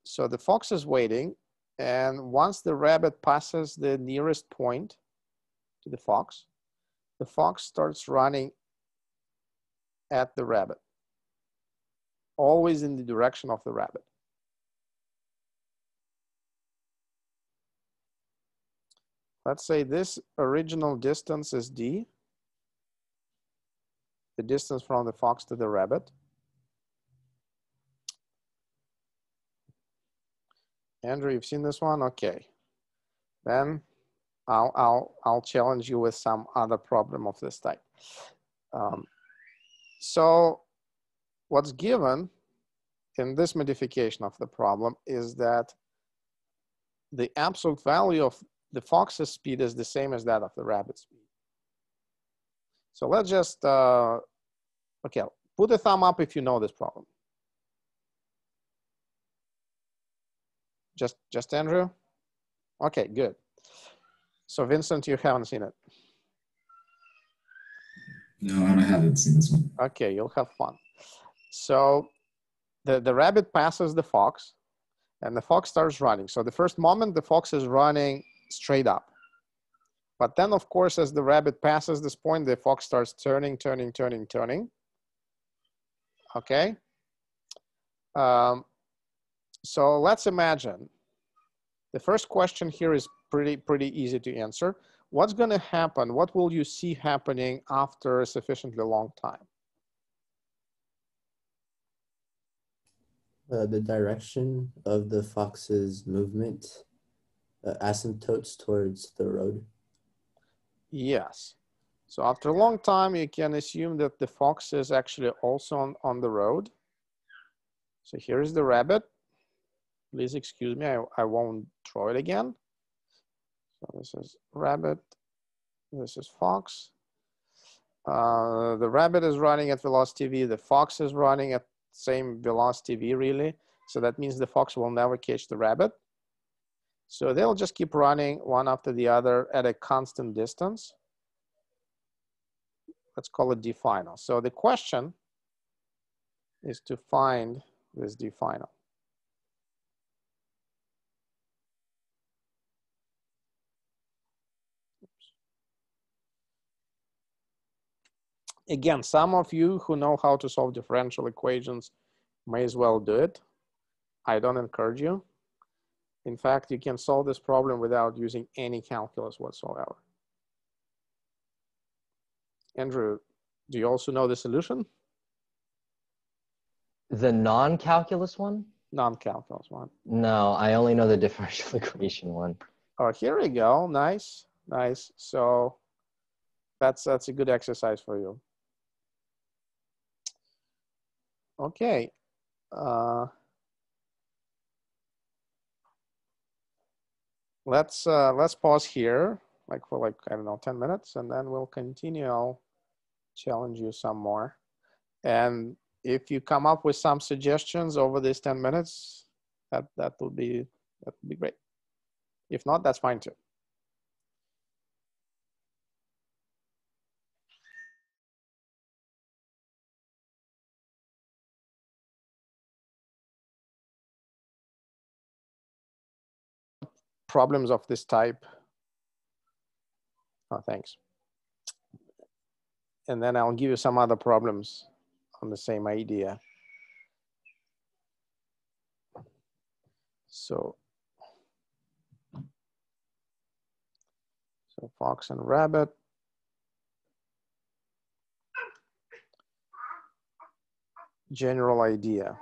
So the fox is waiting, and once the rabbit passes the nearest point to the fox starts running at the rabbit, always in the direction of the rabbit. Let's say this original distance is d, the distance from the fox to the rabbit. Andrew, you've seen this one? Okay. Then I'll challenge you with some other problem of this type. So what's given in this modification of the problem is that the absolute value of the fox's speed is the same as that of the rabbit's speed. So let's just, okay, put a thumb up if you know this problem. Just Andrew? Okay, good. So Vincent, you haven't seen it. No, I haven't seen this one. Okay, you'll have fun. So the rabbit passes the fox and the fox starts running. So the first moment the fox is running straight up. But then of course, as the rabbit passes this point, the fox starts turning. Okay. So let's imagine the first question here is pretty easy to answer. What's going to happen? What will you see happening after a sufficiently long time? The direction of the fox's movement asymptotes towards the road. Yes. So after a long time, you can assume that the fox is actually also on the road. So here is the rabbit. Please excuse me, I won't draw it again. So this is rabbit, this is fox. The rabbit is running at velocity v, the fox is running at same velocity v really. So that means the fox will never catch the rabbit. So they'll just keep running one after the other at a constant distance. Let's call it d final. So the question is to find this d final. Again, some of you who know how to solve differential equations may as well do it. I don't encourage you. In fact, you can solve this problem without using any calculus whatsoever. Andrew, do you also know the solution? The non-calculus one? Non-calculus one. No, I only know the differential equation one. Oh, here we go. Nice, nice. So that's a good exercise for you. Okay. Let's pause here, for I don't know, 10 minutes, and then we'll continue. I'll challenge you some more. And if you come up with some suggestions over these 10 minutes, that would be great. If not, that's fine too. Problems of this type. Oh, thanks. And then I'll give you some other problems on the same idea. So fox and rabbit. General idea.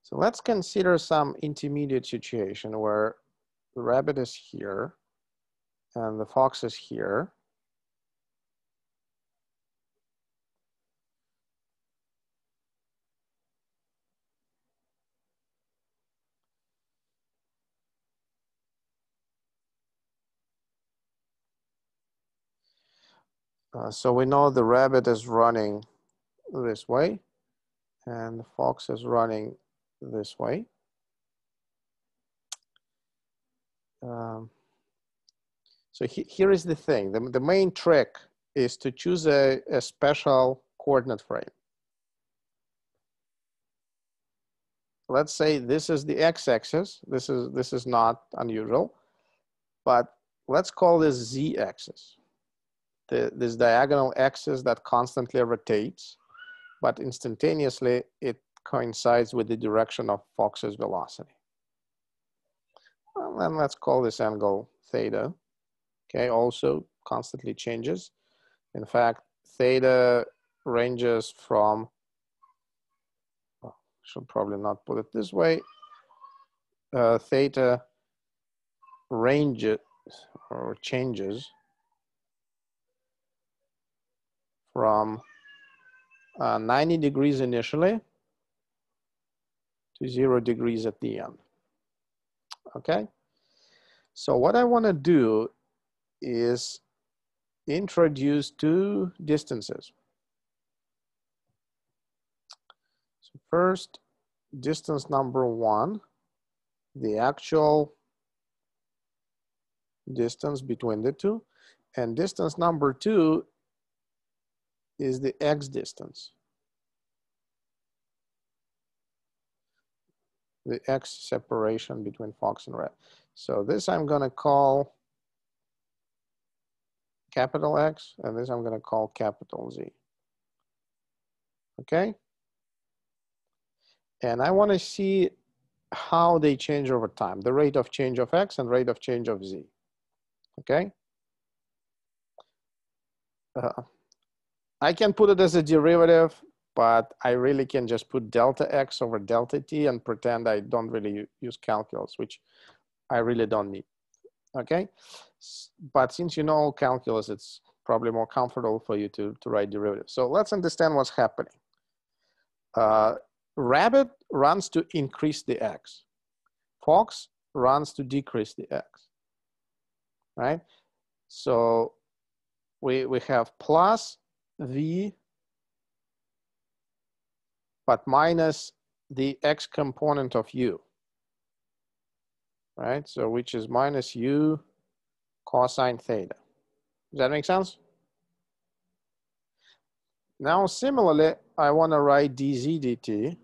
So let's consider some intermediate situation where the rabbit is here and the fox is here. So we know the rabbit is running this way and the fox is running this way. So here is the thing. The main trick is to choose a special coordinate frame. Let's say this is the x-axis. This is not unusual, but let's call this z-axis. This diagonal axis that constantly rotates, but instantaneously it coincides with the direction of fox's velocity. Well, then let's call this angle theta. Okay, also constantly changes. In fact, theta ranges from, well, should probably not put it this way. Theta ranges or changes from 90 degrees initially to 0 degrees at the end. Okay, so what I want to do is introduce two distances. So first, distance number 1, the actual distance between the two, and distance number 2 is the x distance, the x separation between fox and rabbit. So this I'm going to call capital X, and this I'm going to call capital Z. Okay? And I want to see how they change over time, the rate of change of X and rate of change of Z. Okay? I can put it as a derivative, but I really can just put delta X over delta T and pretend I don't really use calculus, which I really don't need. Okay? But since you know calculus, it's probably more comfortable for you to write derivatives. So let's understand what's happening. Rabbit runs to increase the X. Fox runs to decrease the X, right? So we have plus V, but minus the X component of U, right? So which is minus U cosine theta. Does that make sense? Now, similarly, I want to write dz dt.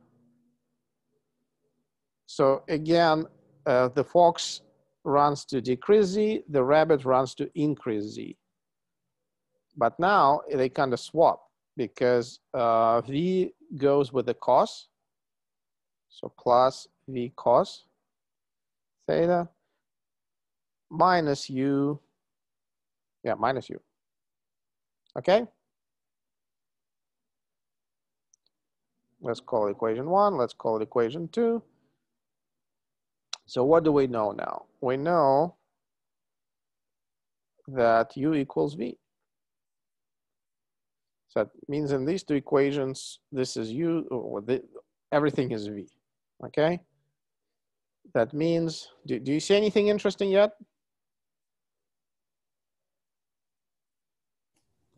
So again, the fox runs to decrease z, the rabbit runs to increase z. But now they kind of swap because v goes with the cos. So plus v cos theta minus u, yeah, minus u. Okay? Let's call it equation 1. Let's call it equation 2. So what do we know now? We know that u equals v. So that means in these two equations, this is u, or everything is v, okay? That means, do you see anything interesting yet?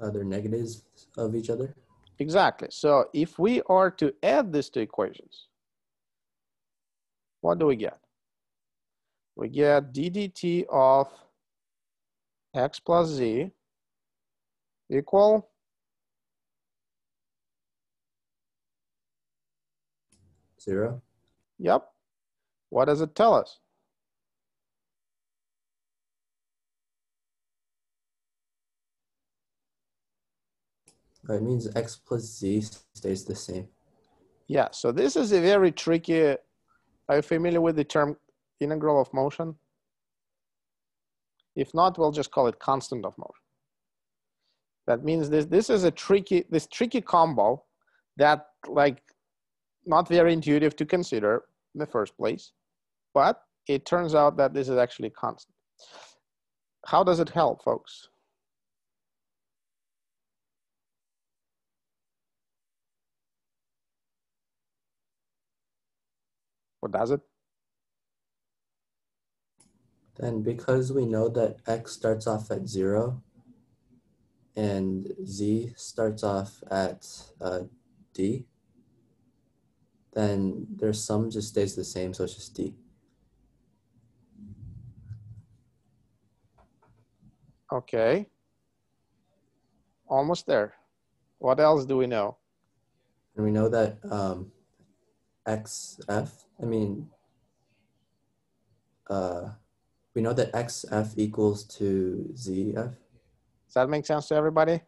Are there negatives of each other? Exactly. So if we are to add these two equations, what do we get? We get d dt of x plus z equal 0. Yep. What does it tell us? It means x plus z stays the same. Yeah, so this is a very tricky, are you familiar with the term integral of motion? If not, we'll just call it constant of motion. That means this is a tricky combo that, like, not very intuitive to consider, in the first place, but it turns out that this is actually constant. How does it help, folks? What does it? Then because we know that x starts off at 0 and z starts off at d, then their sum just stays the same, so it's just d. Okay. Almost there. What else do we know? And we know that xf, we know that xf equals to zf. Does that make sense to everybody?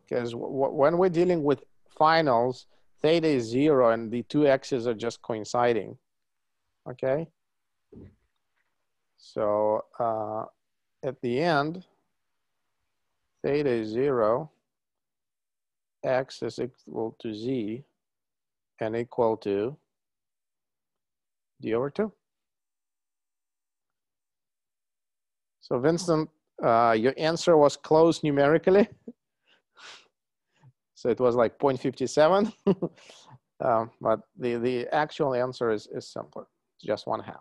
Because when we're dealing with finals, theta is 0 and the two x's are just coinciding. Okay. So at the end, theta is 0, x is equal to z, and equal to d over 2. So Vincent, your answer was close numerically. So it was like 0.57, but the actual answer is simpler, it's just 1/2.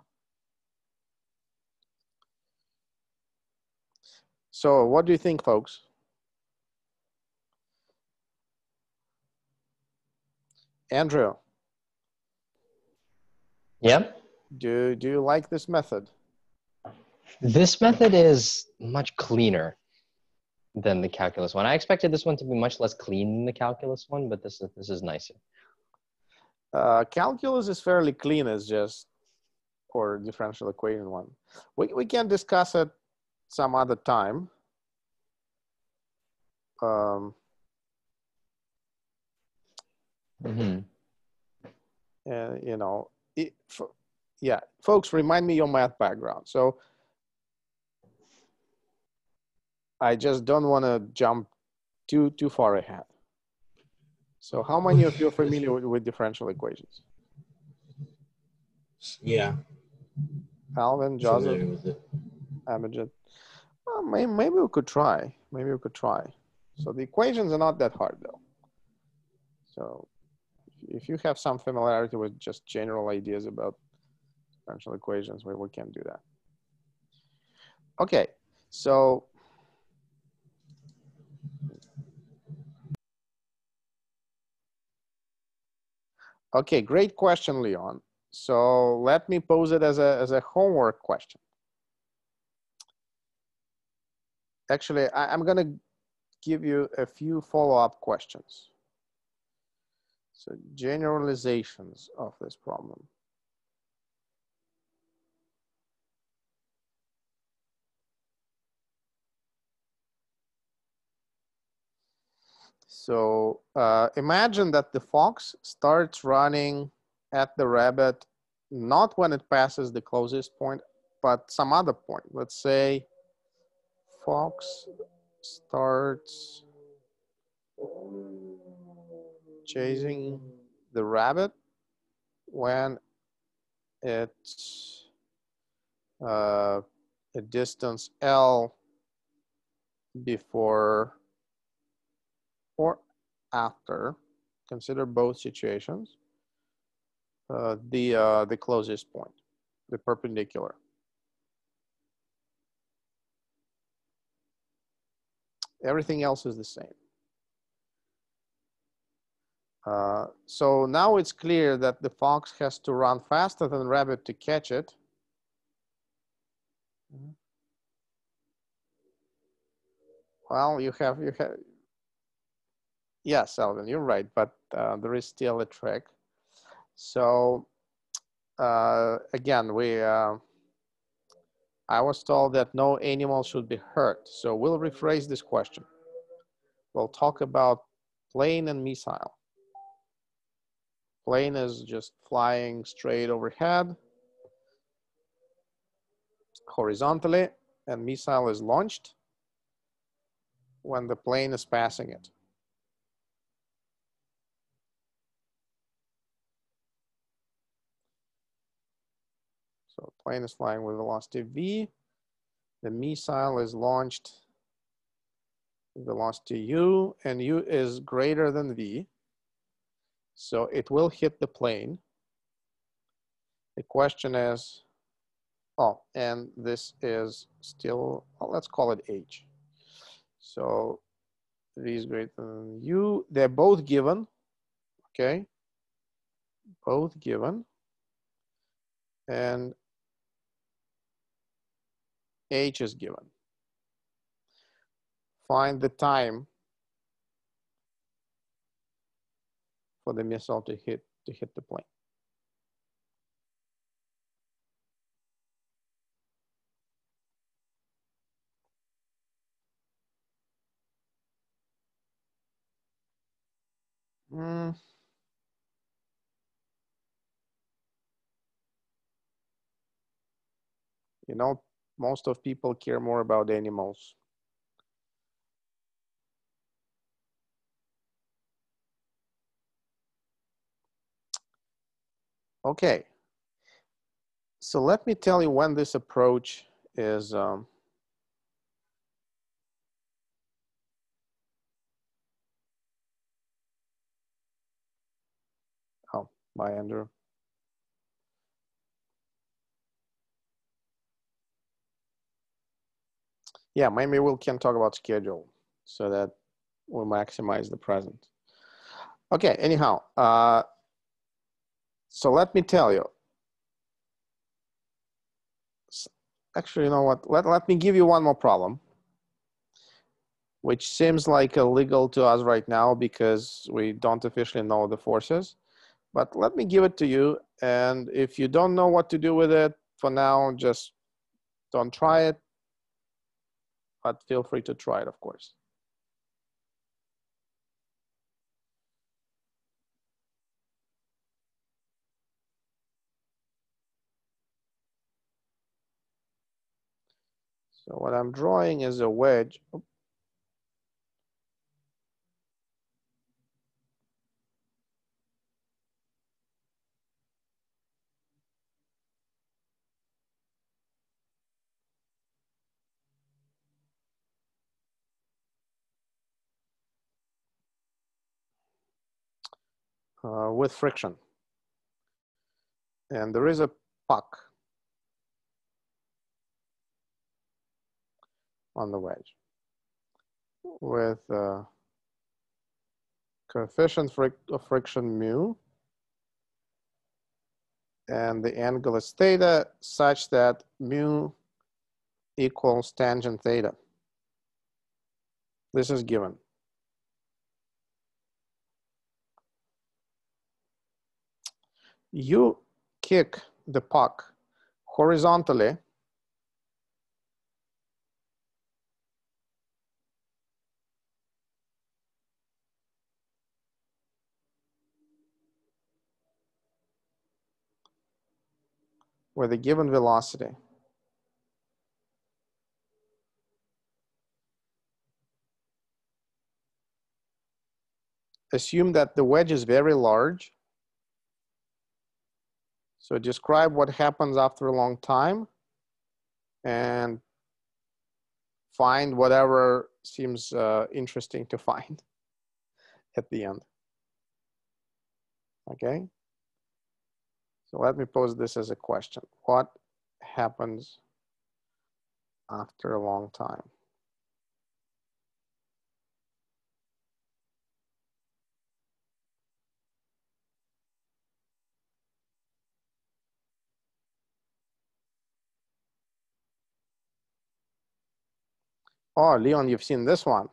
So what do you think, folks? Andrew? Yep. Do you like this method? This method is much cleaner than the calculus one. I expected this one to be much less clean than the calculus one, but this is nicer. Calculus is fairly clean, as just for differential equation one. We can discuss it some other time. You know, yeah, folks, remind me your math background. So I just don't want to jump too far ahead. So how many of you are familiar with differential equations? Yeah. Alvin, Joseph, Amajid. Well, maybe we could try. Maybe we could try. So the equations are not that hard, though. So if you have some familiarity with just general ideas about differential equations, we can do that. Okay, so okay, great question, Leon. So let me pose it as a homework question. Actually, I'm going to give you a few follow-up questions. So generalizations of this problem. So imagine that the fox starts running at the rabbit, not when it passes the closest point, but some other point. Let's say fox starts chasing the rabbit when it's a distance L before or after, consider both situations, the closest point, the perpendicular. Everything else is the same. So now it's clear that the fox has to run faster than the rabbit to catch it. Well, you have, yes, Alvin, you're right, but there is still a trick. So again, I was told that no animal should be hurt. So we'll rephrase this question. We'll talk about plane and missile. Plane is just flying straight overhead, horizontally, and missile is launched when the plane is passing it. So plane is flying with velocity v. The missile is launched with velocity u, and u is greater than v. So it will hit the plane. The question is, oh, and this is still, well, let's call it h. So v is greater than u. They're both given, okay? Both given. And h is given. Find the time for the missile to hit the plane. You know, most of people care more about animals. Okay. So let me tell you when this approach is oh, bye, Andrew. Yeah, maybe we can talk about schedule so that we'll maximize the present. Okay, anyhow, so let me tell you. Actually, you know what? Let me give you one more problem, which seems like illegal to us right now because we don't officially know the forces. But let me give it to you. And if you don't know what to do with it for now, just don't try it. But feel free to try it, of course. So what I'm drawing is a wedge. With friction. And there is a puck on the wedge with coefficient of friction mu, and the angle is theta such that mu equals tangent theta. This is given. You kick the puck horizontally with a given velocity. Assume that the wedge is very large. So describe what happens after a long time and find whatever seems interesting to find at the end. Okay? So let me pose this as a question. What happens after a long time? Oh, Leon, you've seen this one.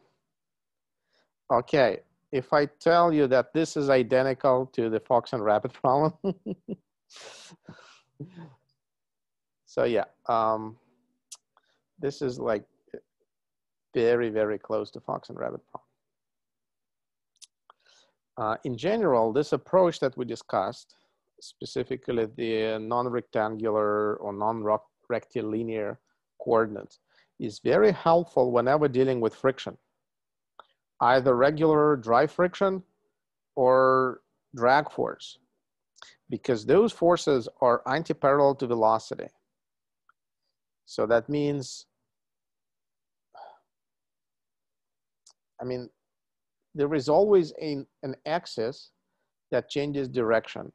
Okay, if I tell you that this is identical to the fox and rabbit problem. So yeah, this is like very, very close to fox and rabbit problem. In general, this approach that we discussed, specifically the non-rectangular or non-rectilinear coordinates, is very helpful whenever dealing with friction, either regular dry friction or drag force. because those forces are antiparallel to velocity. So that means, I mean, there is always an axis that changes direction.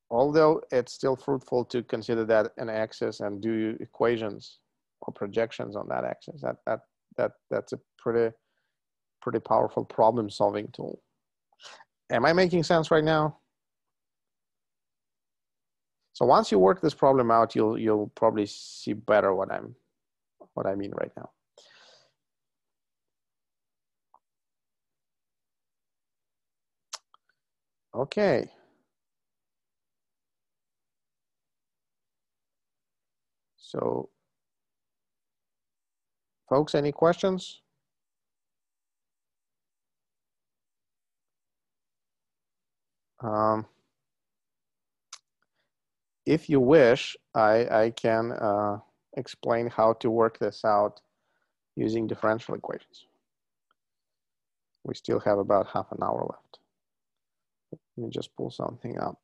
Although it's still fruitful to consider that an axis and do equations or projections on that axis. That's a pretty powerful problem-solving tool. Am I making sense right now? So once you work this problem out, you'll probably see better what I mean right now. Okay. So, folks, any questions? If you wish, I can explain how to work this out using differential equations. We still have about half an hour left. Let me just pull something up.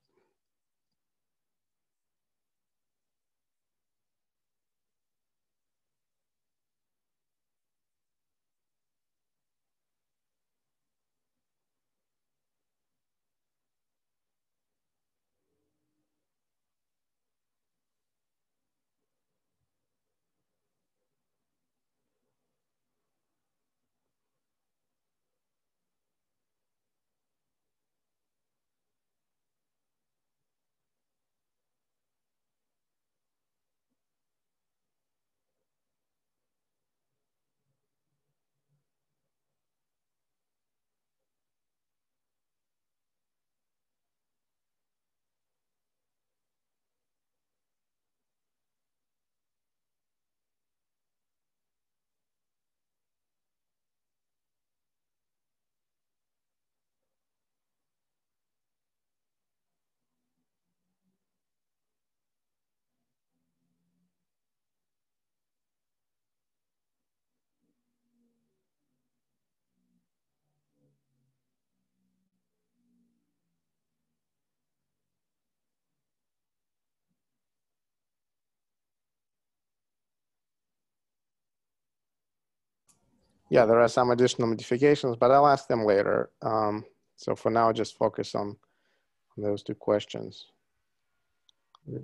Yeah, there are some additional modifications, but I'll ask them later. So for now, just focus on those two questions.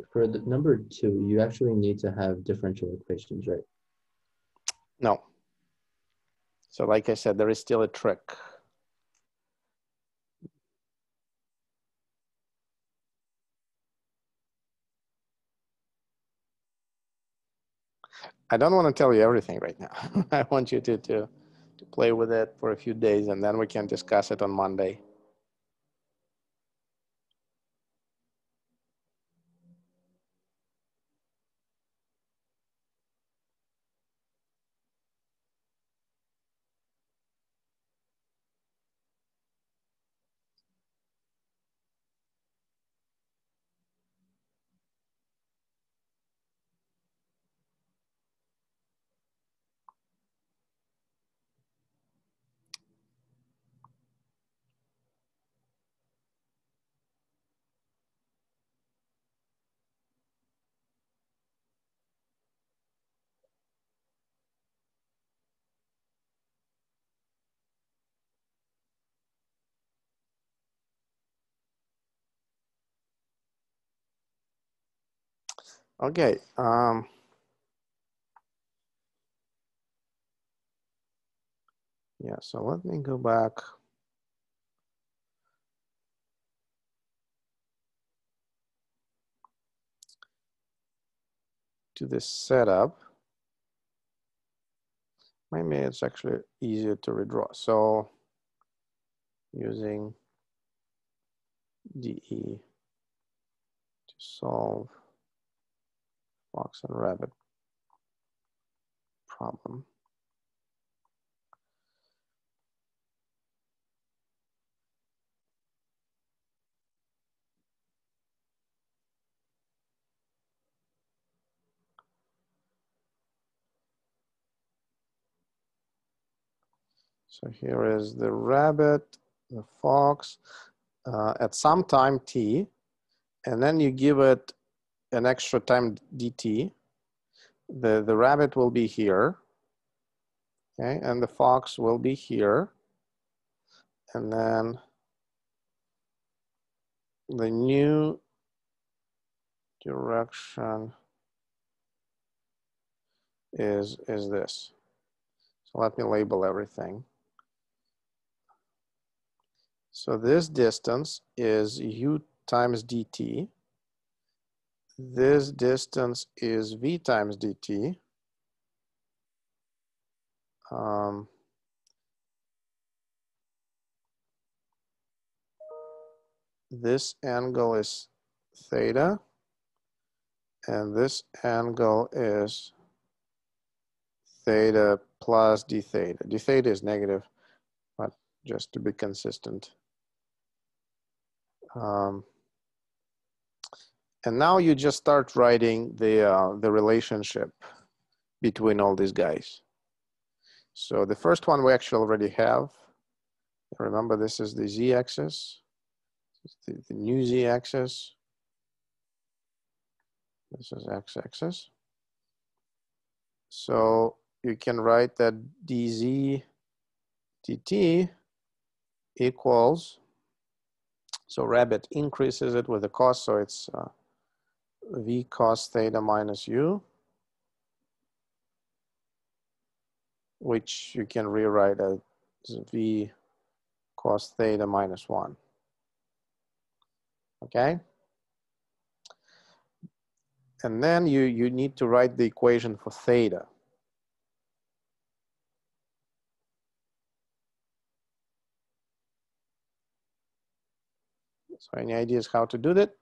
For the number 2, you actually need to have differential equations, right? No. So like I said, there is still a trick. I don't want to tell you everything right now. I want you to play with it for a few days, and then we can discuss it on Monday. Okay. Yeah, so let me go back. To this setup. Maybe it's actually easier to redraw. So using DE to solve fox and rabbit problem. So here is the rabbit, the fox. at some time t, and then you give it an extra time dt, the rabbit will be here, okay, and the fox will be here, and then the new direction is this. So let me label everything. So this distance is u times dt. This distance is v times dt. This angle is theta, and this angle is theta plus d theta. D theta is negative, but just to be consistent. And now you just start writing the relationship between all these guys. So the first one we actually already have. Remember, this is the z-axis, the new z-axis. This is x-axis. So you can write that dz dt equals, so rabbit increases it with the cos, so it's v cos theta minus u, which you can rewrite as v cos theta minus 1. Okay? And then you need to write the equation for theta. So any ideas how to do that?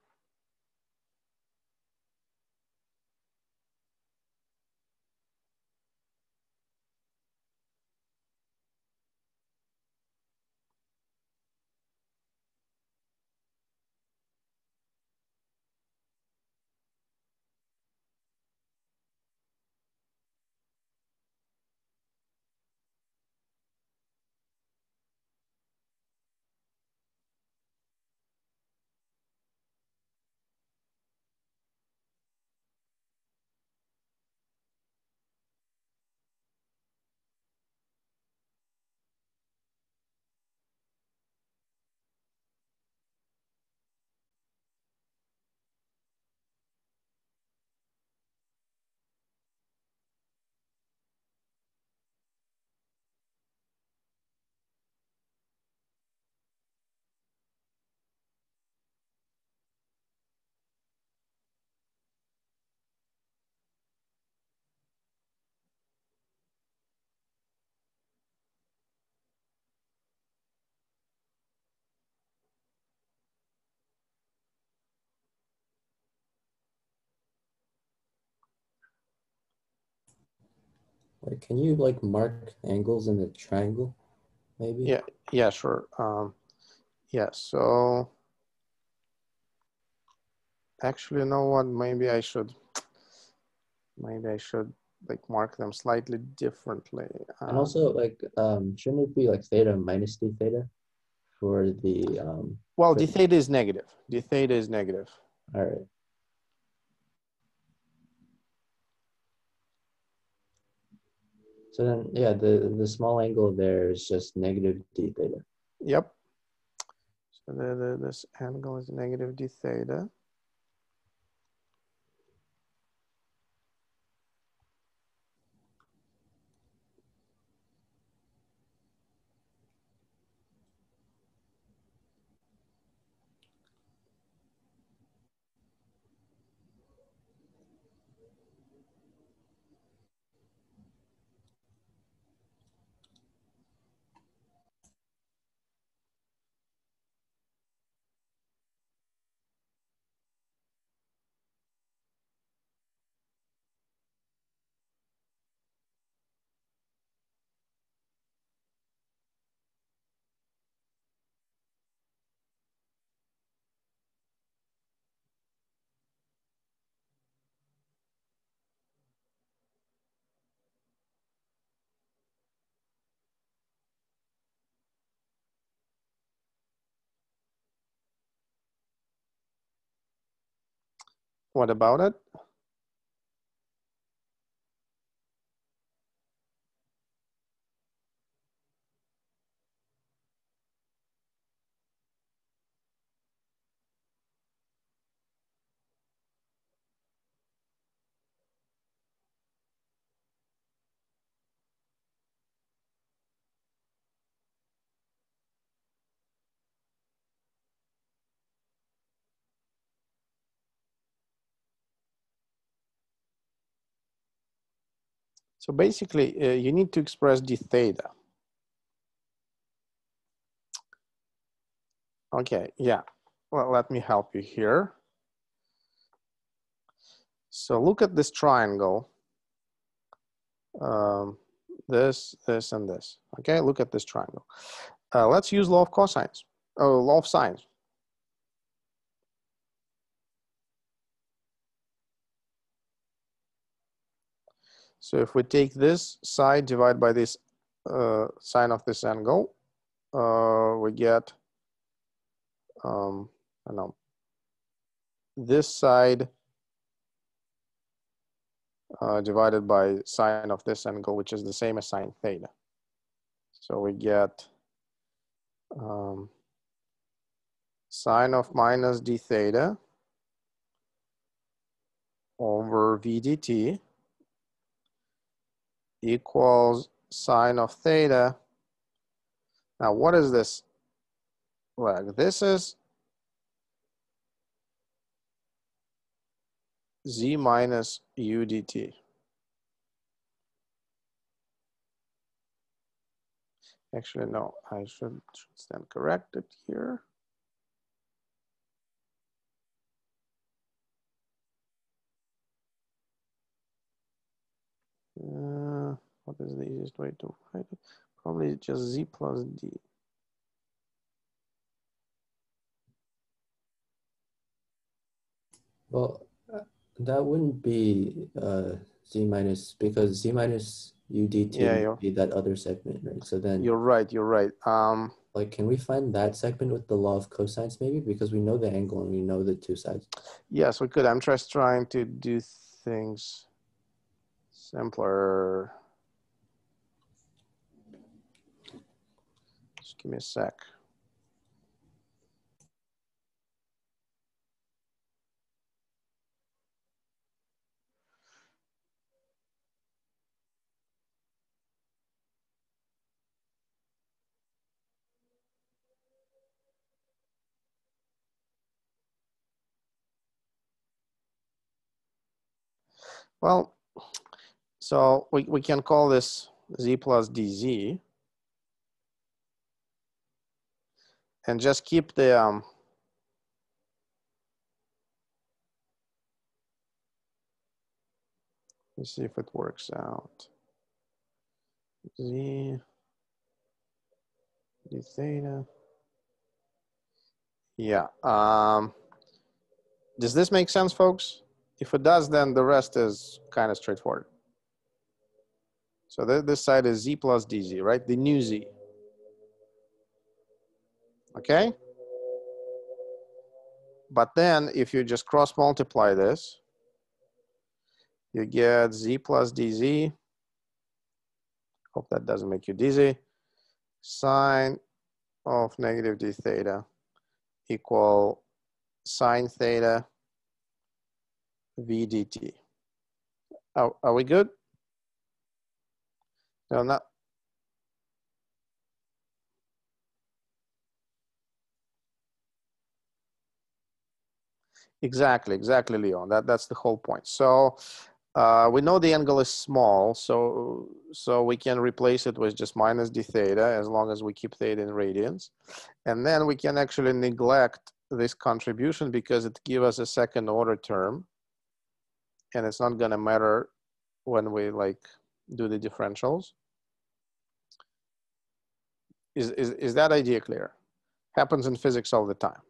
Like, can you like mark angles in the triangle, maybe? Yeah, sure. Yeah, so actually, you know what? Maybe I should like mark them slightly differently. And also, like, shouldn't it be like theta minus d theta for the well, d theta is negative. D theta is negative. all right. So then, yeah, the small angle there is just negative d theta. Yep. So this angle is negative d theta. What about it? So basically, you need to express d theta. Okay, yeah. Well, let me help you here. So look at this triangle. This, and this. Okay, look at this triangle. Let's use law of cosines. Oh, law of sines. So if we take this side, divide by this sine of this angle, we get, I don't know, this side divided by sine of this angle, which is the same as sine theta. So we get sine of minus d theta over v dt equals sine of theta. Now, what is this leg? This is z minus u dt. Actually, no, I should stand corrected here. What is the easiest way to write it? Probably just z plus d. Well, that wouldn't be z minus, because z minus udt would be that other segment, right? So then you're right. You're right. Like, can we find that segment with the law of cosines maybe? Because we know the angle and we know the two sides. Yes, we could. I'm just trying to do things simpler. Just give me a sec. Well, so we can call this z plus dz. And just keep the, let's see if it works out. Z d theta. Yeah. Does this make sense, folks? If it does, then the rest is kind of straightforward. So this side is z plus dz, right? The new z. Okay? But then if you just cross multiply this, you get z plus dz. Hope that doesn't make you dizzy. Sine of negative d theta equal sine theta v dt. Are we good? No, not. Exactly, Leon. That's the whole point. So we know the angle is small, so we can replace it with just minus d theta as long as we keep theta in radians. And then we can actually neglect this contribution because it gives us a second order term. And it's not gonna matter when we like do the differentials. Is that idea clear? Happens in physics all the time.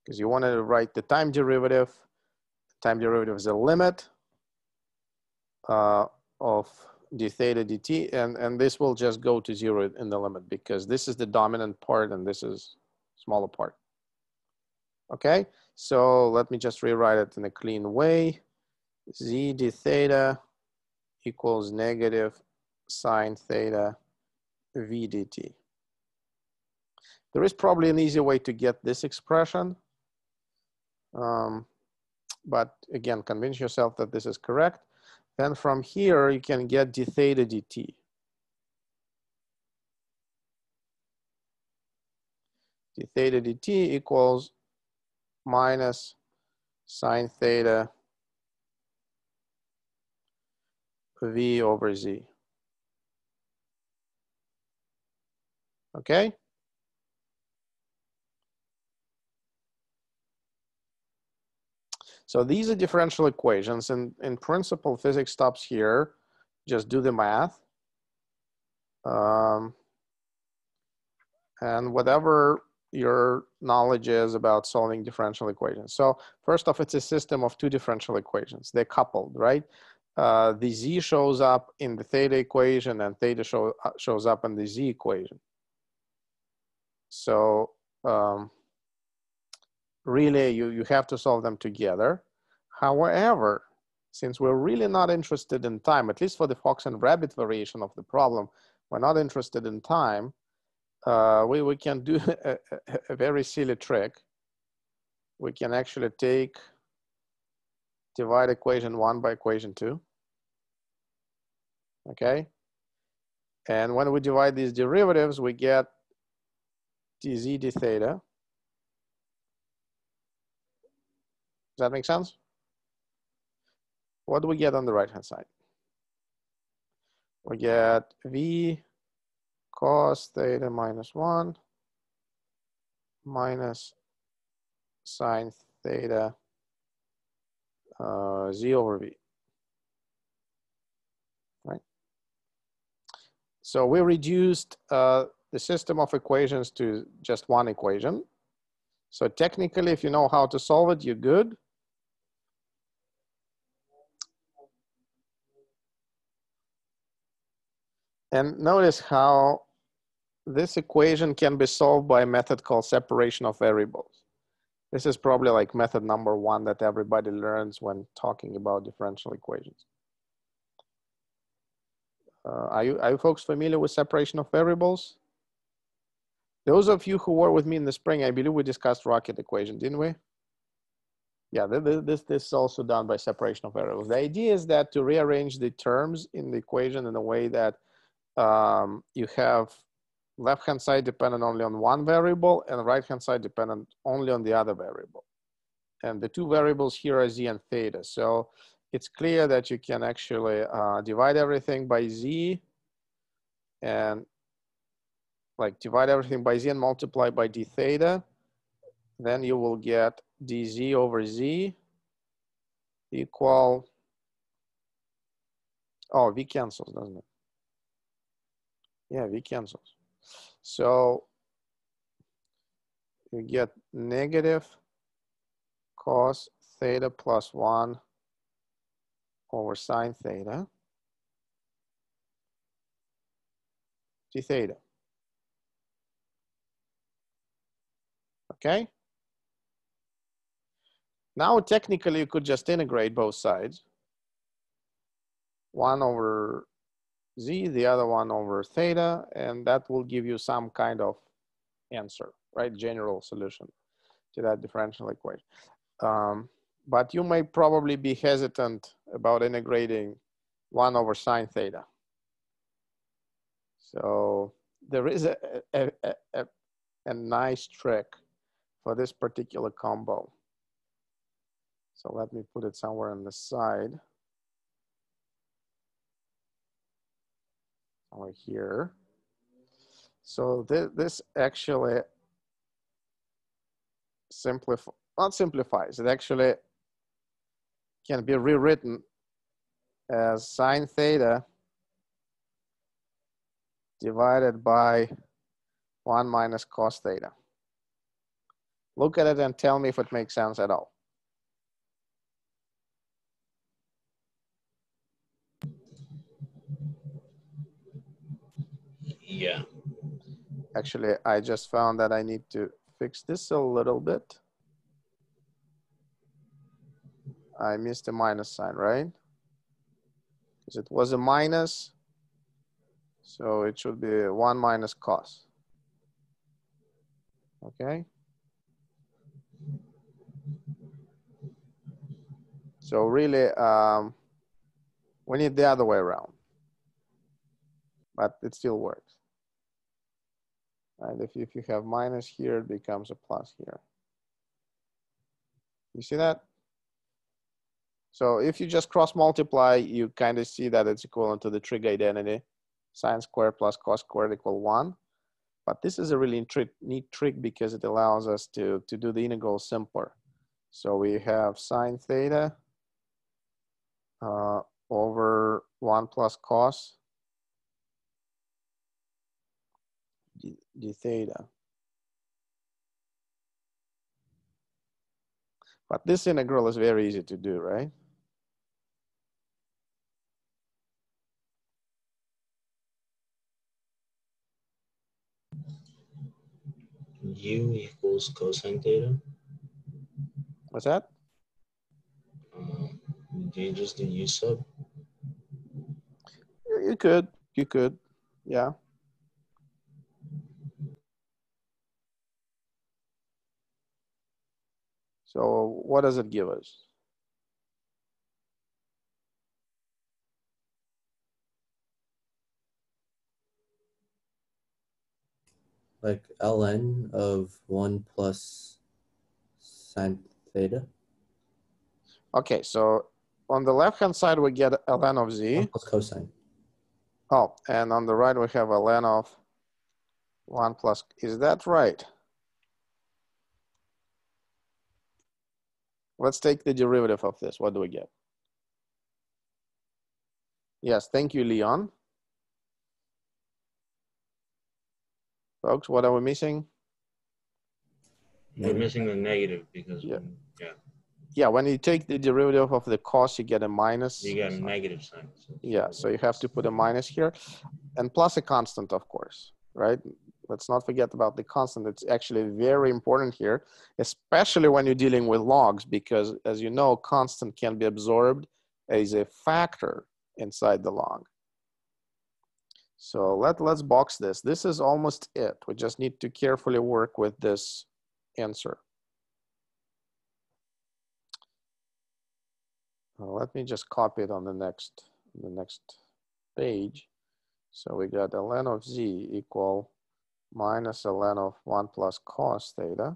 Because you want to write the time derivative. Time derivative is a limit of d theta dt, and this will just go to 0 in the limit because this is the dominant part and this is smaller part. Okay, So let me just rewrite it in a clean way. Z d theta equals negative sine theta v dt. There is probably an easy way to get this expression. But again, convince yourself that this is correct. Then from here, you can get d theta dt. D theta dt equals minus sine theta v over z. Okay? So these are differential equations, and in principle, physics stops here. Just do the math. And whatever your knowledge is about solving differential equations. So first off, it's a system of two differential equations. They're coupled, right? The z shows up in the theta equation and theta shows up in the z equation. So really, you have to solve them together. However, since we're really not interested in time, at least for the fox and rabbit variation of the problem, we're not interested in time, we can do a very silly trick. We can actually divide equation 1 by equation 2. Okay? And when we divide these derivatives, we get dz d theta. Does that make sense? What do we get on the right-hand side? We get v cos theta minus 1 minus sine theta z over v. Right? So we reduced the system of equations to just one equation. So technically, if you know how to solve it, you're good. And notice how this equation can be solved by a method called separation of variables. This is probably like method number 1 that everybody learns when talking about differential equations. Are you folks familiar with separation of variables? Those of you who were with me in the spring, I believe we discussed rocket equation, didn't we? Yeah, this is also done by separation of variables. The idea is that to rearrange the terms in the equation in a way that you have left-hand side dependent only on one variable and right-hand side dependent only on the other variable. And the two variables here are z and theta. So it's clear that you can actually divide everything by z and like divide everything by z and multiply by d theta. Then you will get dz over z equal, oh, v cancels, doesn't it? Yeah, v cancels. So you get negative cos theta plus 1 over sine theta d theta. Okay? Now technically you could just integrate both sides. 1 over z, the other one over theta, and that will give you some kind of answer, right? General solution to that differential equation. But you may probably be hesitant about integrating 1 over sine theta. So there is a nice trick for this particular combo. So let me put it somewhere on the side. Over here. So this actually not simplifies, it actually can be rewritten as sine theta divided by 1 minus cos theta. Look at it and tell me if it makes sense at all. Yeah. Actually, I just found that I need to fix this a little bit. I missed a minus sign, right? Because it was a minus, so it should be 1 minus cos. Okay. So really, we need the other way around, but it still works. And if you have minus here, it becomes a plus here. You see that? So if you just cross multiply, you kind of see that it's equivalent to the trig identity, sine squared plus cos squared equal 1. But this is a really neat trick because it allows us to do the integral simpler. So we have sine theta over 1 plus cos d theta. But this integral is very easy to do, right? U equals cosine theta. What's that? Do you just do U sub? You could, yeah. So what does it give us? Like ln of 1 plus sine theta. Okay, so on the left-hand side, we get ln of z. 1 plus cosine. Oh, and on the right, we have ln of 1 plus, is that right? Let's take the derivative of this. What do we get? Yes, thank you, Leon. Folks, what are we missing? We're missing the negative because Yeah. yeah. Yeah, when you take the derivative of the cos, you get a minus. You got a negative sign. Yeah, so you have to put a minus here and plus a constant, of course, right? Let's not forget about the constant. It's actually very important here, especially when you're dealing with logs, because as you know, constant can be absorbed as a factor inside the log. So let's box this. This is almost it. We just need to carefully work with this answer. Let me just copy it on the next page. So we got ln of z equal minus ln of 1 plus cos theta.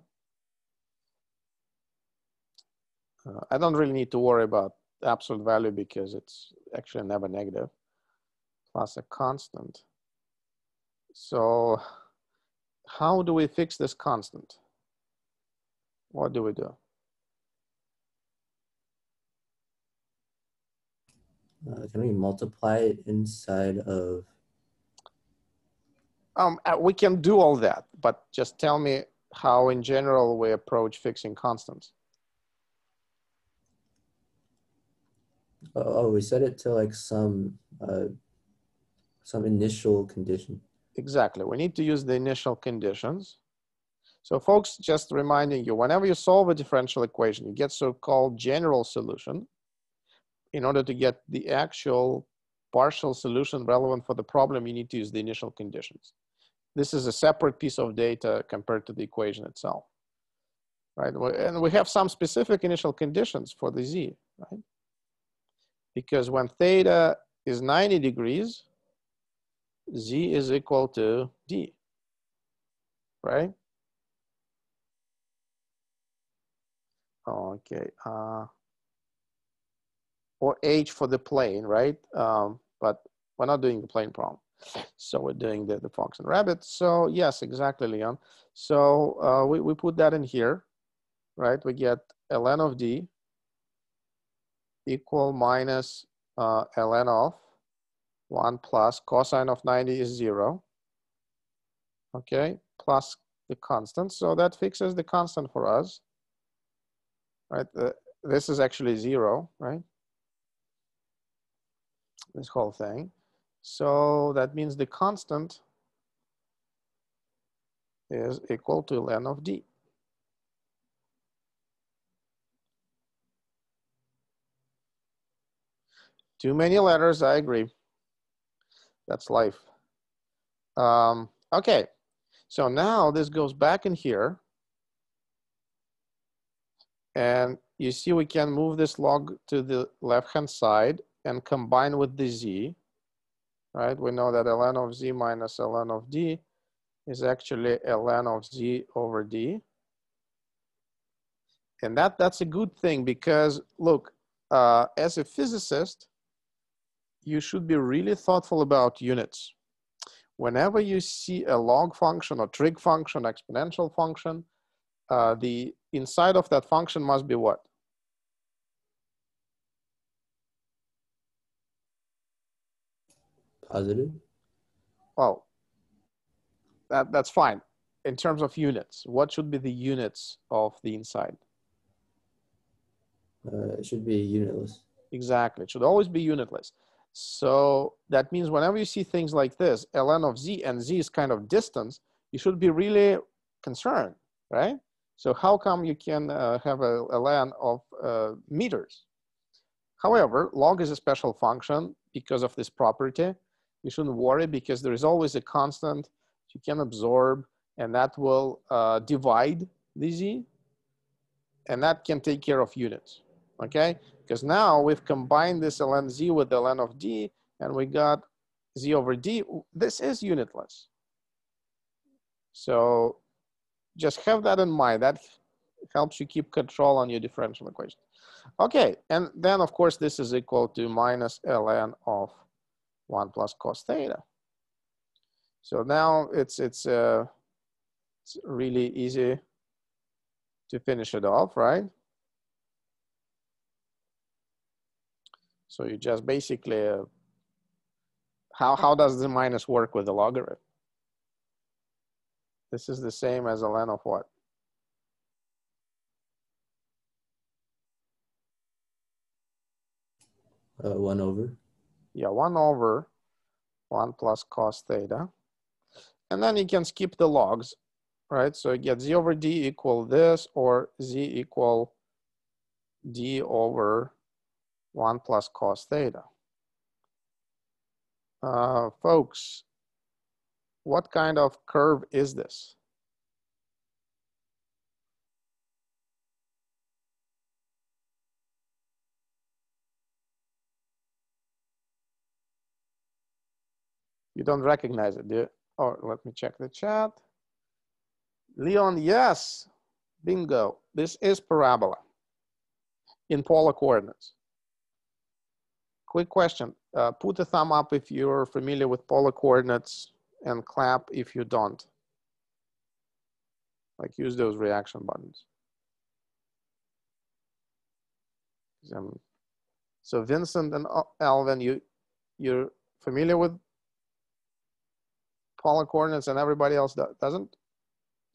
I don't really need to worry about absolute value because it's actually never negative, plus a constant. So how do we fix this constant? What do we do? Can we multiply it inside of? We can do all that, but just tell me how in general we approach fixing constants. Oh, we set it to like some initial condition. Exactly, we need to use the initial conditions. So folks, just reminding you, whenever you solve a differential equation, you get so-called general solution. In order to get the actual partial solution relevant for the problem, you need to use the initial conditions. This is a separate piece of data compared to the equation itself, right? And we have some specific initial conditions for the z, right? Because when theta is 90 degrees, z is equal to d, right? Okay, or h for the plane, right? But we're not doing the plane problem. So we're doing the fox and rabbit. So yes, exactly, Leon. So we put that in here, right? We get ln of d equal minus ln of 1 plus cosine of 90 is 0. Okay, plus the constant. So that fixes the constant for us, right? This is actually 0, right? This whole thing. So that means the constant is equal to ln of d. Too many letters, I agree. That's life. Okay, so now this goes back in here. And you see we can move this log to the left-hand side and combine with the z, right? We know that ln of z minus ln of d is actually ln of z over d. And that's a good thing because look, as a physicist, you should be really thoughtful about units. Whenever you see a log function or trig function, exponential function, the inside of that function must be what? Positive. Well, that's fine. In terms of units, what should be the units of the inside? It should be unitless. Exactly, it should always be unitless. So that means whenever you see things like this, ln of z, and z is kind of distance, you should be really concerned, right? So how come you can have a ln of meters? However, log is a special function because of this property. You shouldn't worry because there is always a constant you can absorb, and that will divide the z, and that can take care of units, okay? Because now we've combined this ln z with the ln of d, and we got z over d. This is unitless. So just have that in mind. That helps you keep control on your differential equation. Okay, and then of course this is equal to minus ln of 1 plus cos theta. So now it's really easy to finish it off, right? So you just basically, how does the minus work with the logarithm? This is the same as ln of what? One over. Yeah, 1 over 1 plus cos theta. And then you can skip the logs, right? So you get z over d equal this, or z equal d over 1 plus cos theta. Folks, what kind of curve is this? You don't recognize it, do you? Oh, let me check the chat. Leon, yes, bingo. This is parabola in polar coordinates. Quick question, put a thumb up if you're familiar with polar coordinates and clap if you don't. Like use those reaction buttons. So Vincent and Alvin, you're familiar with polar coordinates and everybody else doesn't?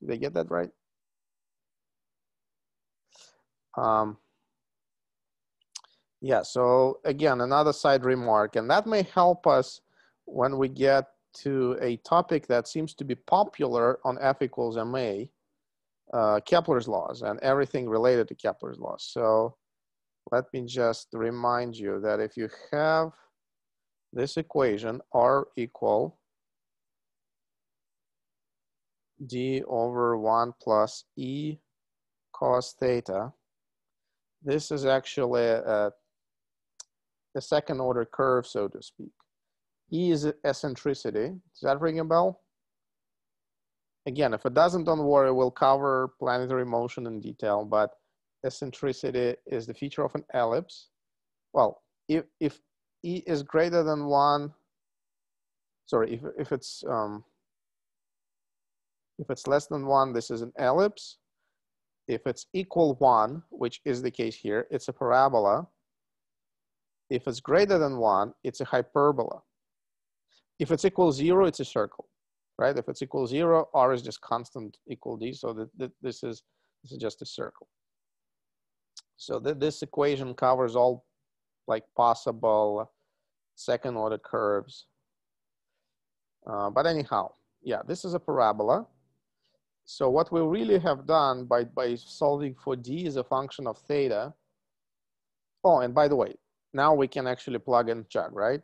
Did they get that right? Yeah, so again, another side remark, and that may help us when we get to a topic that seems to be popular on F equals ma, Kepler's laws and everything related to Kepler's laws. So let me just remind you that if you have this equation, R equal d over 1 plus e cos theta, this is actually a second order curve, so to speak. E is eccentricity. Does that ring a bell? Again, if it doesn't, don't worry, we'll cover planetary motion in detail, but eccentricity is the feature of an ellipse. Well, if E is greater than 1, sorry, if it's less than 1, this is an ellipse. If it's equal 1, which is the case here, it's a parabola. If it's greater than 1, it's a hyperbola. If it's equal 0, it's a circle, right? If it's equal 0, R is just constant equal D, so this is just a circle. So this equation covers all like possible second order curves. But anyhow, yeah, this is a parabola. So what we really have done by solving for D as a function of theta. Oh, and by the way, now we can actually plug and check, right?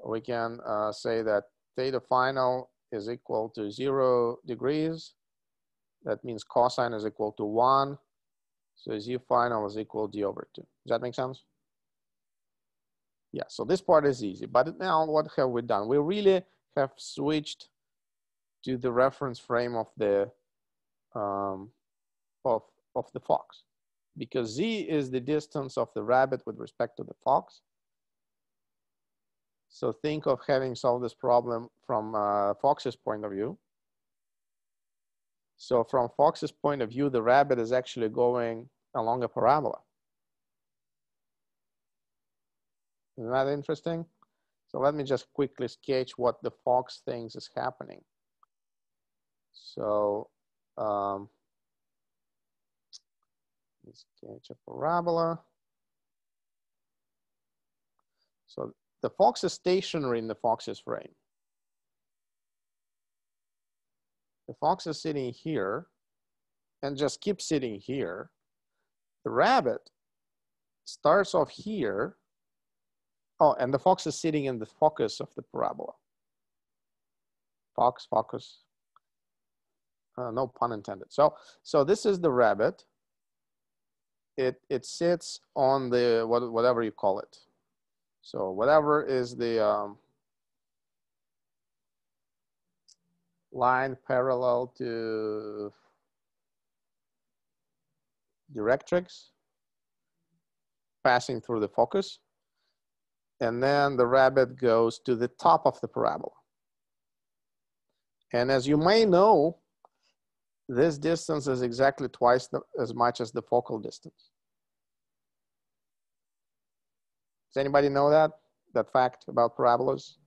We can say that theta final is equal to 0 degrees. That means cosine is equal to 1. So Z final is equal to D over 2. Does that make sense? Yeah, so this part is easy. But now what have we done? We really have switched to the reference frame of the of the fox, because Z is the distance of the rabbit with respect to the fox. So think of having solved this problem from Fox's point of view. So from Fox's point of view, the rabbit is actually going along a parabola. Isn't that interesting? So let me just quickly sketch what the fox thinks is happening. So let's sketch a parabola. So the fox is stationary in the fox's frame. The fox is sitting here and just keeps sitting here. The rabbit starts off here. Oh, and the fox is sitting in the focus of the parabola. Fox, focus. No pun intended. So this is the rabbit. It sits on the, whatever you call it. So whatever is the line parallel to directrix passing through the focus. And then the rabbit goes to the top of the parabola. And as you may know, this distance is exactly twice as much as the focal distance. Does anybody know that fact about parabolas?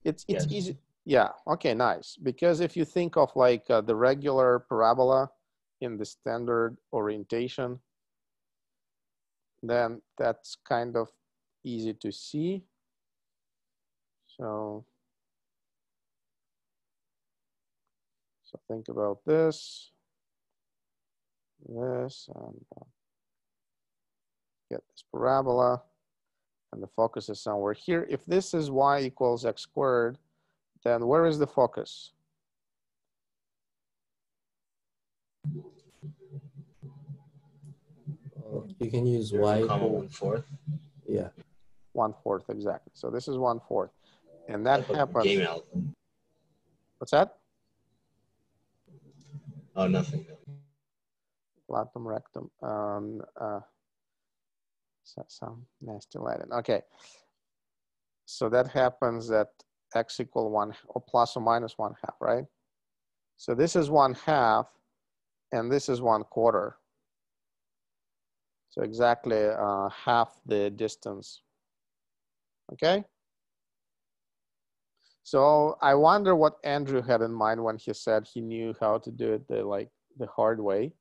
It's Yes. easy. Yeah, okay, nice. Because if you think of like the regular parabola in the standard orientation, then that's kind of easy to see. So think about this, and get this parabola, and the focus is somewhere here. If this is y equals x squared, then where is the focus? You can use y equal 1/4. Yeah. 1/4, exactly. So this is 1/4. And that happens. Game out. What's that? Oh, nothing. Latum rectum. Some nasty Latin. Okay. So that happens at x equal 1 or plus or minus 1/2, right? So this is 1/2 and this is 1/4. So exactly half the distance. Okay. So I wonder what Andrew had in mind when he said he knew how to do it the hard way.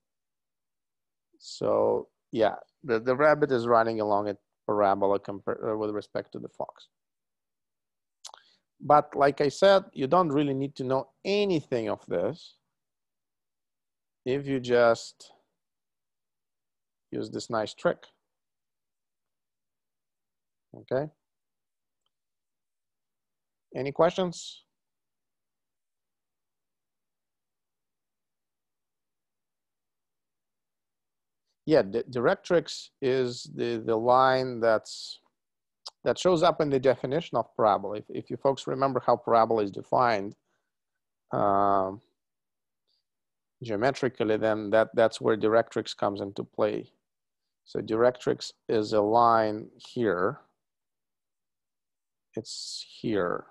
So yeah, the rabbit is running along a parabola with respect to the fox. But like I said, you don't really need to know anything of this if you just use this nice trick. Okay. Any questions? Yeah, the directrix is the line that shows up in the definition of parabola. If you folks remember how parabola is defined geometrically, then that's where directrix comes into play. So directrix is a line here. It's here.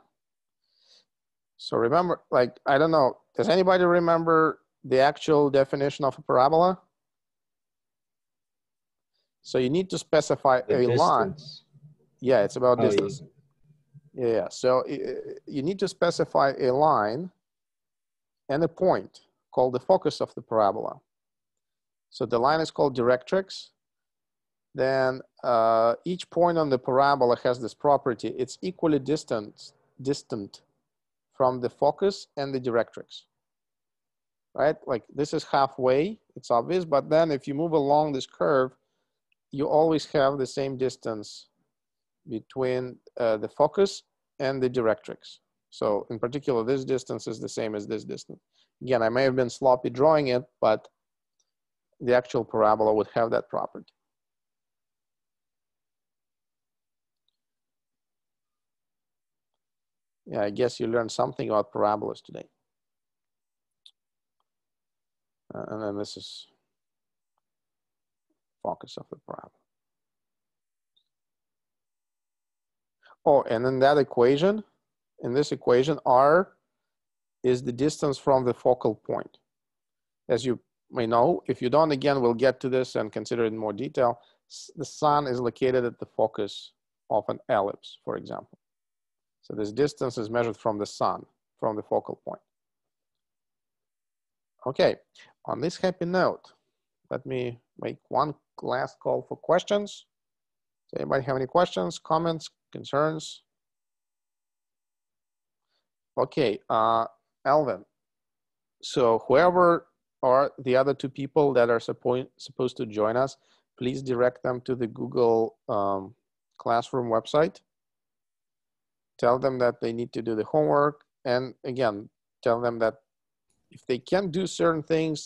So remember, like, I don't know, does anybody remember the actual definition of a parabola? So you need to specify a line. Yeah, it's about distance. Yeah, so you need to specify a line and a point called the focus of the parabola. So the line is called directrix. Then each point on the parabola has this property. It's equally distant from the focus and the directrix, right? Like this is halfway, it's obvious, but then if you move along this curve, you always have the same distance between the focus and the directrix. So in particular, this distance is the same as this distance. Again, I may have been sloppy drawing it, but the actual parabola would have that property. Yeah, I guess you learned something about parabolas today. And then this is focus of the parabola. Oh, and in that equation, in this equation, R is the distance from the focal point. As you may know, if you don't, again, we'll get to this and consider it in more detail. The sun is located at the focus of an ellipse, for example. So this distance is measured from the sun, from the focal point. Okay, on this happy note, let me make one last call for questions. Does anybody have any questions, comments, concerns? Okay, Alvin. So whoever are the other two people that are supposed to join us, please direct them to the Google Classroom website. Tell them that they need to do the homework. And again, tell them that if they can't do certain things,